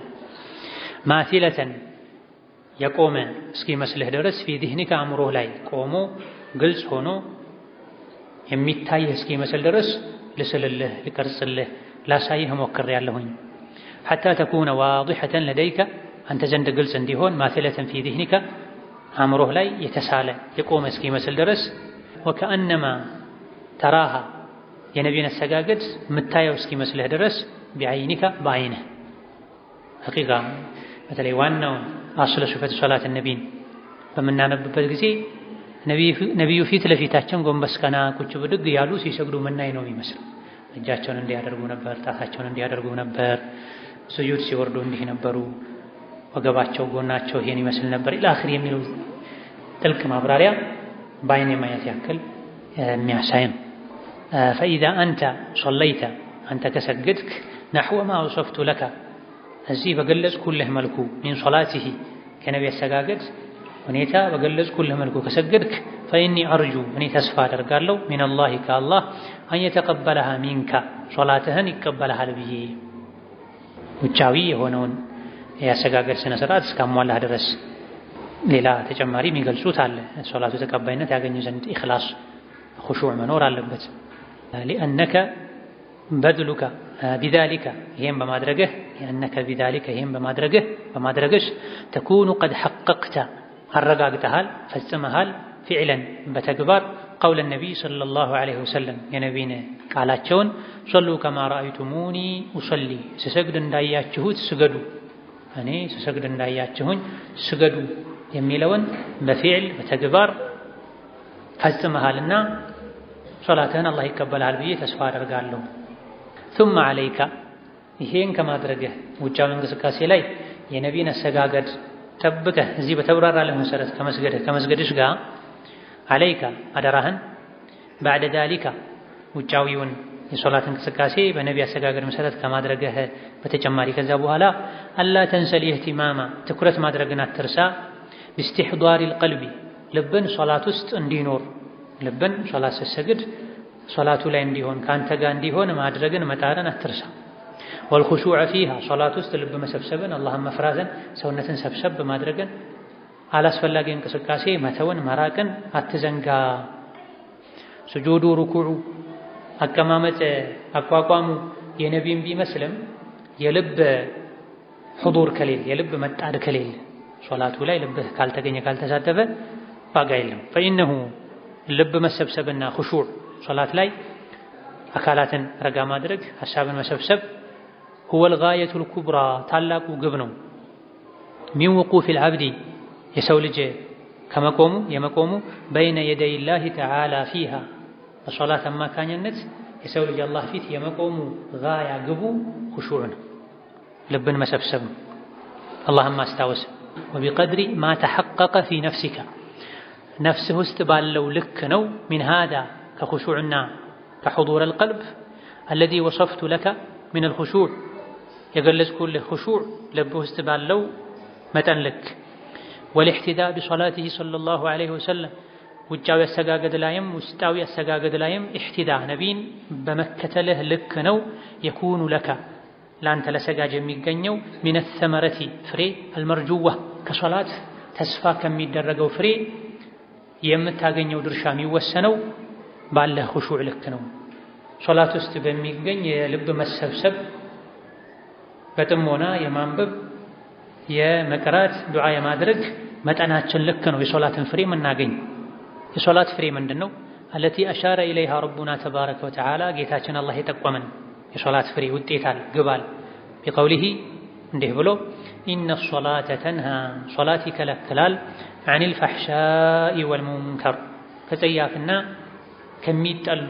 ማሲለተን የቆመ እስኪመስልህ ድረስ ፊ ዚህኒካ አእምሮህ ላይ ቆሞ ግልጽ ሆኖ የሚታይህ እስኪመስል ድረስ ልስልልህ ልቀርጽልህ ላሳይህ ሞክሬያለሁኝ። ሐታ ተኩነ ዋዲሐተን ለደይካ አንተ ዘንድ ግልጽ እንዲሆን ማሲለተን ፊ ዚህኒካ አእምሮህ ላይ የተሳለ የቆመ እስኪመስል ድረስ ወከአነማ ተራሃ የነቢን አሰጋገድ የምታየው እስኪመስልህ ድረስ ቢዐይኒካ በዐይንህ ሐቂቃ በተለይ ዋናው አስለ ሲፈት ሶላት ነቢን በምናነብበት ጊዜ ነቢዩ ፊት ለፊታችን ጎንበስ ቀና ቁጭ ብድግ ያሉ ሲሰግዱ ምናይ ነው የሚመስለው። እጃቸውን እንዲያደርጉ ነበር፣ ጣታቸውን እንዲያደርጉ ነበር። ስጁድ ሲወርዱ እንዲህ ነበሩ። ወገባቸው ጎናቸው ይሄን ይመስል ነበር ኢላ አኺር የሚለው ጥልቅ ማብራሪያ በዐይን የማየት ያክል የሚያሳይ ነው። ፈኢዛ አንተ ሶለይተ አንተ ከሰገድክ ነሕወ ማ ወሰፍቱ ለካ እዚህ በገለጽኩልህ መልኩ ሚን ሶላቲሂ ከነቢ አሰጋገድ ሁኔታ በገለጽኩልህ መልኩ ከሰገድክ ፈኢኒ አርጁ እኔ ተስፋ አደርጋለሁ ሚነላሂ ከአላህ አን የተቀበለሃ ሚንካ ሶላትህን ይቀበልሃል ብዬ ውጫዊ የሆነውን የአሰጋገድ ስነ ስርዓት እስካሟላህ ድረስ ሌላ ተጨማሪ የሚገልጹት አለ። ሶላቱ ተቀባይነት ያገኝ ዘንድ ኢኽላስ ኹሹዕ መኖር አለበት። ሊአነከ በድሉካ ቢዛሊካ ይሄን በማድረግህ ሊአነከ ቢዛሊካ ይሄን በማድረግሽ ተኩኑ ቀድ ሐቀቅተ አረጋግጠሃል ፈጽመሃል ፊዕለን በተግባር ቀውለ ነቢይ ሰለላሁ ዐለይሂ ወሰለም የነቢይን ቃላቸውን ሶሉ ከማ ረአይቱሙኒ ኡሰሊ ስሰግድ እንዳያችሁት ስገዱ እኔ ስሰግድ እንዳያችሁኝ ስገዱ የሚለውን በፊዕል በተግባር ፈጽመሃልና ሶላትህን አላህ ይቀበልሃል ብዬ ተስፋ አደርጋለሁ። ثم عليك ይሄን ከማድረግህ ውጫዊ እንቅስቃሴ ላይ የነቢይን አሰጋገድ ጠብቀህ እዚህ በተብራራለህ መሰረት ከመስገድሽ ጋር عليك አደራህን بعد ذلك ውጫዊውን የሶላት እንቅስቃሴ በነቢ አሰጋገድ መሰረት ከማድረግህ በተጨማሪ ከዛ በኋላ አላ ተንሰል ኢህቲማማ ትኩረት ማድረግን አትርሳ باستحضار القلب ልብን ሶላት ውስጥ እንዲኖር ልብን ሶላት ስትሰግድ ሶላቱ ላይ እንዲሆን ካንተ ጋር እንዲሆን ማድረግን መጣርን አትርሳ። ወልኹሹዕ ፊሃ ሶላት ውስጥ ልብ መሰብሰብን አላህን መፍራትን ሰውነትን ሰብሰብ ማድረግን አላስፈላጊ እንቅስቃሴ መተውን መራቅን አትዘንጋ። ስጁዱ ሩኩዑ አቀማመጥ አቋቋሙ የነቢይን ቢመስልም የልብ ሁዱር ከሌለ የልብ መጣድ ከሌለ ሶላቱ ላይ ልብህ ካልተገኘ ካልተሳተፈ ዋጋ የለም። ፈኢነሁ ልብ መሰብሰብና ኹሹዕ ሶላት ላይ አካላትን ረጋ ማድረግ ሐሳብን መሰብሰብ ሁወል ጋየቱል ኩብራ ታላቁ ግብ ነው። ሚን ውቁፊል ዐብዲ የሰው ልጅ ከመቆሙ የመቆሙ በይነ የደይላሂ ተዓላ ፊሃ በሶላት አማካኝነት የሰው ልጅ አላህ ፊት የመቆሙ ጋያ ግቡ ኹሹዕ ነው፣ ልብን መሰብሰብ ነው፣ አላህን ማስታወስ። ወቢቀድሪ ማ ተሐቀቀ ፊ ነፍሲካ ነፍስህ ውስጥ ባለው ልክ ነው። ሚን ሃዳ ከኹሹዕና ከሑዱረል ቀልብ አለዚ ወሰፍቱ ለከ ሚነል ኹሹዕ የገለጽኩልህ ኹሹዕ ልብ ውስጥ ባለው መጠን ልክ። ወልኢሕቲዳእ ቢሶላቲሂ ሰለላሁ ዐለይሂ ወሰለም ውጫዊ አሰጋገድ ላይም ውስጣዊ አሰጋገድ ላይም ኢሕቲዳእ ነቢይን በመከተልህ ልክ ነው። የኩኑ ለከ ለአንተ ለሰጋጅ የሚገኘው ሚነ ሰመረቲ ፍሬ አልመርጁዋ ከሶላት ተስፋ ከሚደረገው ፍሬ የምታገኘው ድርሻ የሚወሰነው ባለህ ኹሹዕ ልክ ነው። ሶላት ውስጥ በሚገኝ የልብ መሰብሰብ በጥሞና የማንበብ የመቅራት ዱዓ የማድረግ መጠናችን ልክ ነው የሶላትን ፍሬ የምናገኝ። የሶላት ፍሬ ምንድን ነው? አለቲ አሻረ ኢለይሃ ረቡና ተባረከ ወተዓላ ጌታችን አላህ የጠቆመን የሶላት ፍሬ ውጤታል ግባል ቢቀውሊሂ እንዲህ ብሎ ኢነ ሶላተ ተንሃ ሶላት ይከለክላል ዐኒል ፈሕሻኢ ወልሙንከር ከጸያፍና ከሚጠሉ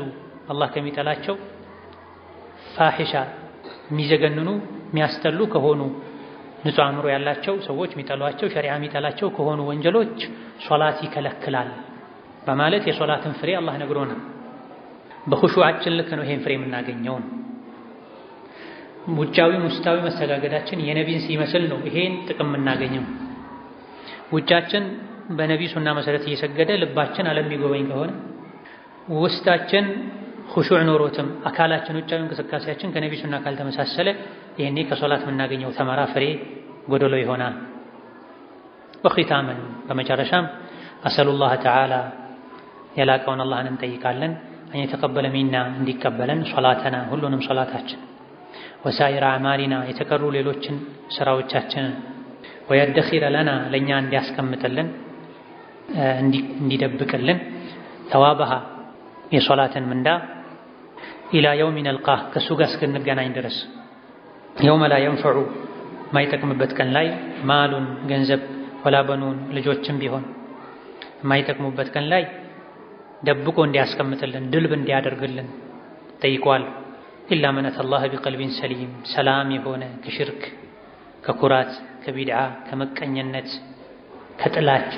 አላህ ከሚጠላቸው ፋሒሻ የሚዘገንኑ የሚያስጠሉ ከሆኑ ንጹሕ አእምሮ ያላቸው ሰዎች የሚጠሏቸው ሸሪዓ የሚጠላቸው ከሆኑ ወንጀሎች ሶላት ይከለክላል በማለት የሶላትን ፍሬ አላህ ነግሮናል። በኹሹዓችን ልክ ነው ይሄን ፍሬ የምናገኘው። ውጫዊም ውስጣዊ መሰጋገዳችን የነቢይን ሲመስል ነው ይሄን ጥቅም የምናገኘው። ውጫችን በነቢይ ሱና መሰረት እየሰገደ ልባችን አለሚጎበኝ ከሆነ ውስጣችን ኹሹዕ ኖሮትም አካላችን ውጫዊ እንቅስቃሴያችን ከነቢይ ሱና ካልተመሳሰለ ይሄኔ ከሶላት የምናገኘው ተመራ ፍሬ ጎደሎ ይሆናል። ወኺታመን በመጨረሻም አሰሉላህ ተዓላ የላቀውን አላህን እንጠይቃለን አን የተቀበለ ሚና እንዲቀበለን ሶላተና ሁሉንም ሶላታችን ወሳኢረ አዕማሊና የተቀሩ ሌሎችን ስራዎቻችንን ወየደኺረ ለና ለእኛ እንዲያስቀምጥልን እንዲደብቅልን ተዋበሃ የሶላትን ምንዳ ኢላ የውሚ ነልቃህ ከእሱ ጋር እስክንገናኝ ድረስ የውመ ላ የንፈዑ የማይጠቅምበት ቀን ላይ ማሉን ገንዘብ ወላ በኑን ልጆችም ቢሆን የማይጠቅሙበት ቀን ላይ ደብቆ እንዲያስቀምጥልን ድልብ እንዲያደርግልን ጠይቋል። ኢላ መን አተላህ ቢቀልቢን ሰሊም ሰላም የሆነ ከሽርክ ከኩራት ከቢድዓ ከመቀኘነት ከጥላቻ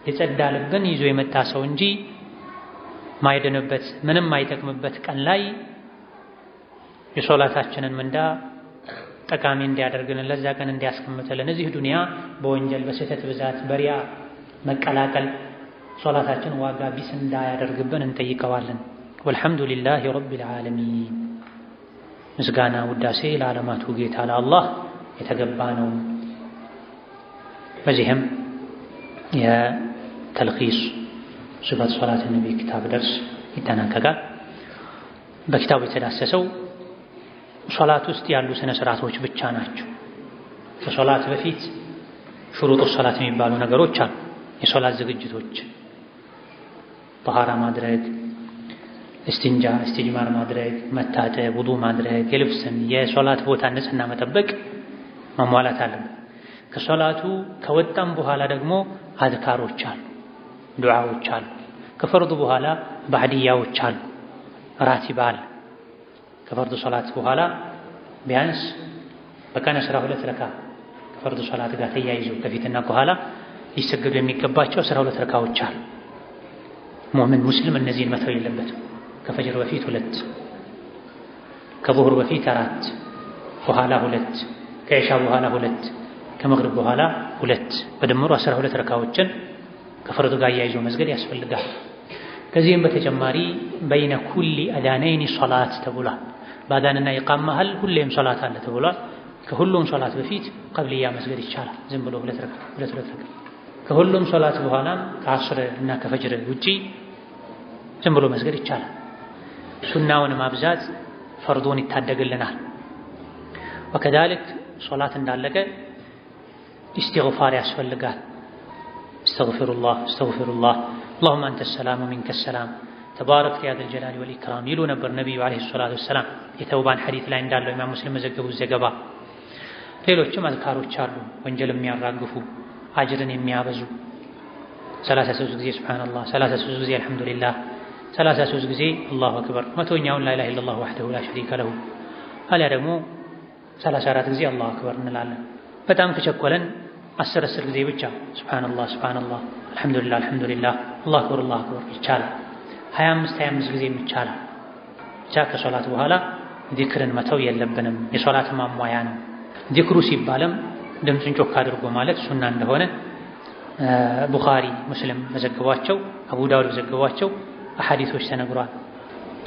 የጸዳ ልብን ይዞ የመጣ ሰው እንጂ ማይድንበት ምንም ማይጠቅምበት ቀን ላይ የሶላታችንን ምንዳ ጠቃሚ እንዲያደርግልን ለዛ ቀን እንዲያስቀምጥልን እዚህ ዱንያ በወንጀል በስህተት ብዛት በሪያ መቀላቀል ሶላታችን ዋጋ ቢስ እንዳያደርግብን እንጠይቀዋለን። ወልሐምዱሊላሂ ረቢል ዓለሚን ምስጋና ውዳሴ ለዓለማቱ ጌታ ለአላህ የተገባ ነው። በዚህም የተልኺስ ሲፈት ሶላት ነቢይ ኪታብ ደርስ ይጠናቀቃል። በኪታቡ የተዳሰሰው ሶላት ውስጥ ያሉ ስነ ስርዓቶች ብቻ ናቸው። ከሶላት በፊት ሹሩጡ ሶላት የሚባሉ ነገሮች አሉ። የሶላት ዝግጅቶች ጠሃራ ማድረግ፣ እስትንጃር ማድረግ፣ መታጠብ፣ ውዱእ ማድረግ፣ የልብስን የሶላት ቦታ ንጽህና መጠበቅ ማሟላት አለበት። ከሶላቱ ከወጣም በኋላ ደግሞ አዝካሮች አሉ፣ ዱዓዎች አሉ። ከፈርዱ በኋላ ባዕድያዎች አሉ፣ ራቲባ አለ። ከፈርዱ ሶላት በኋላ ቢያንስ በቀን 12 ረካ ከፈርዱ ሶላት ጋር ተያይዞ ከፊትና ከኋላ ሊሰገዱ የሚገባቸው 12 ረካዎች አሉ። ሙእሚን ሙስሊም እነዚህን መተው የለበትም። ከፈጅር በፊት 2፣ ከዙሁር በፊት 4፣ በኋላ 2፣ ከኢሻ በኋላ 2፣ ከመግሪብ በኋላ 2 በድምሩ 12 ረካዎችን ከፈርዱ ጋር ያይዞ መስገድ ያስፈልጋል። ከዚህም በተጨማሪ በይነ ኩሊ አዳነይኒ ሶላት ተብሏል። በአዳንና ኢቃም መሃል ሁሌም ሶላት አለ ተብሏል። ከሁሉም ሶላት በፊት ቀብልያ መስገድ ይቻላል። ዝም ብሎ ሁለት ረካ ከሁሉም ሶላት በኋላም ከአስር እና ከፈጅር ውጪ ዝም ብሎ መስገድ ይቻላል። ሱናውን ማብዛት ፈርዱን ይታደግልናል። ወከዛልክ ሶላት እንዳለቀ ኢስቲግፋር ያስፈልጋል። አስተግፊሩላህ አላሁመ አንተ ሰላም ወሚንከ ሰላም ተባረክተ ያ ዘል ጀላሊ ወል ኢክራም ይሉ ነበር ነቢዩ ዓለይሂ ሰላቱ ወሰላም። የተውባን ሐዲስ ላይ እንዳለው ኢማም ሙስሊም መዘገቡት ዘገባ። ሌሎችም አዝካሮች አሉ ወንጀል የሚያራግፉ አጅርን የሚያበዙ 33 ጊዜ ሱብሃንአላህ፣ 33 ጊዜ አልሐምዱሊላህ፣ 33 ጊዜ አላሁ አክበር፣ መቶኛውን ላ ኢላሀ ኢለላህ ወህደሁ ላ ሸሪከ ለሁ አሊያ ደግሞ 34 ጊዜ አላሁ አክበር እንላለን። በጣም ከቸኮለን 10 ጊዜ ብቻ ሱብሃንአላህ አልሐምዱሊላህ አላሁ አክበር ይቻላል። 25 ጊዜ ይቻላል። ብቻ ከሶላት በኋላ ዚክርን መተው የለብንም። የሶላት ማሟያ ነው። ዚክሩ ሲባልም ድምፅን ጮክ አድርጎ ማለት ሱና እንደሆነ ቡኻሪ፣ ሙስሊም መዘገቧቸው፣ አቡ ዳውድ መዘገቧቸው አሐዲሶች ተነግሯል።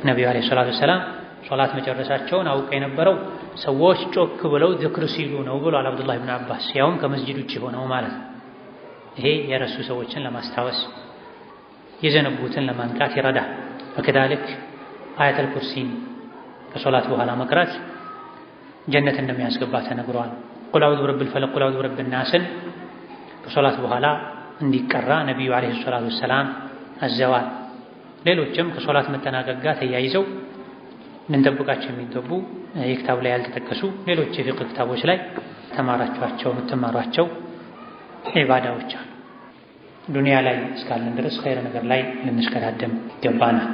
ነቢዩ ዓለይሂ ሰላቱ ወሰላም ሶላት መጨረሳቸውን አውቀው የነበረው ሰዎች ጮክ ብለው ዚክር ሲሉ ነው ብሏል አብዱላህ ብን አባስ። ያውም ከመስጂድ ውጭ ሆነው ማለት ነው። ይሄ የረሱ ሰዎችን ለማስታወስ የዘነቡትን ለማንቃት ይረዳል። ወከዛልክ አያተል ኩርሲን ከሶላት በኋላ መቅራት ጀነት እንደሚያስገባ ተነግሯል። ቁል አዑዙ ቢረቢል ፈለቅ፣ ቁል አዑዙ ቢረቢን ናስን ከሶላት በኋላ እንዲቀራ ነቢዩ ዓለይሂ ሰላቱ ወሰላም አዘዋል። ሌሎችም ከሶላት መጠናቀቅ ጋር ተያይዘው ልንጠብቃቸው የሚገቡ የክታቡ ላይ ያልተጠቀሱ ሌሎች የፊቅህ ክታቦች ላይ የምትማሯቸው ዒባዳዎች አሉ። ዱንያ ላይ እስካለን ድረስ ኸይር ነገር ላይ ልንሽቀዳደም ይገባናል።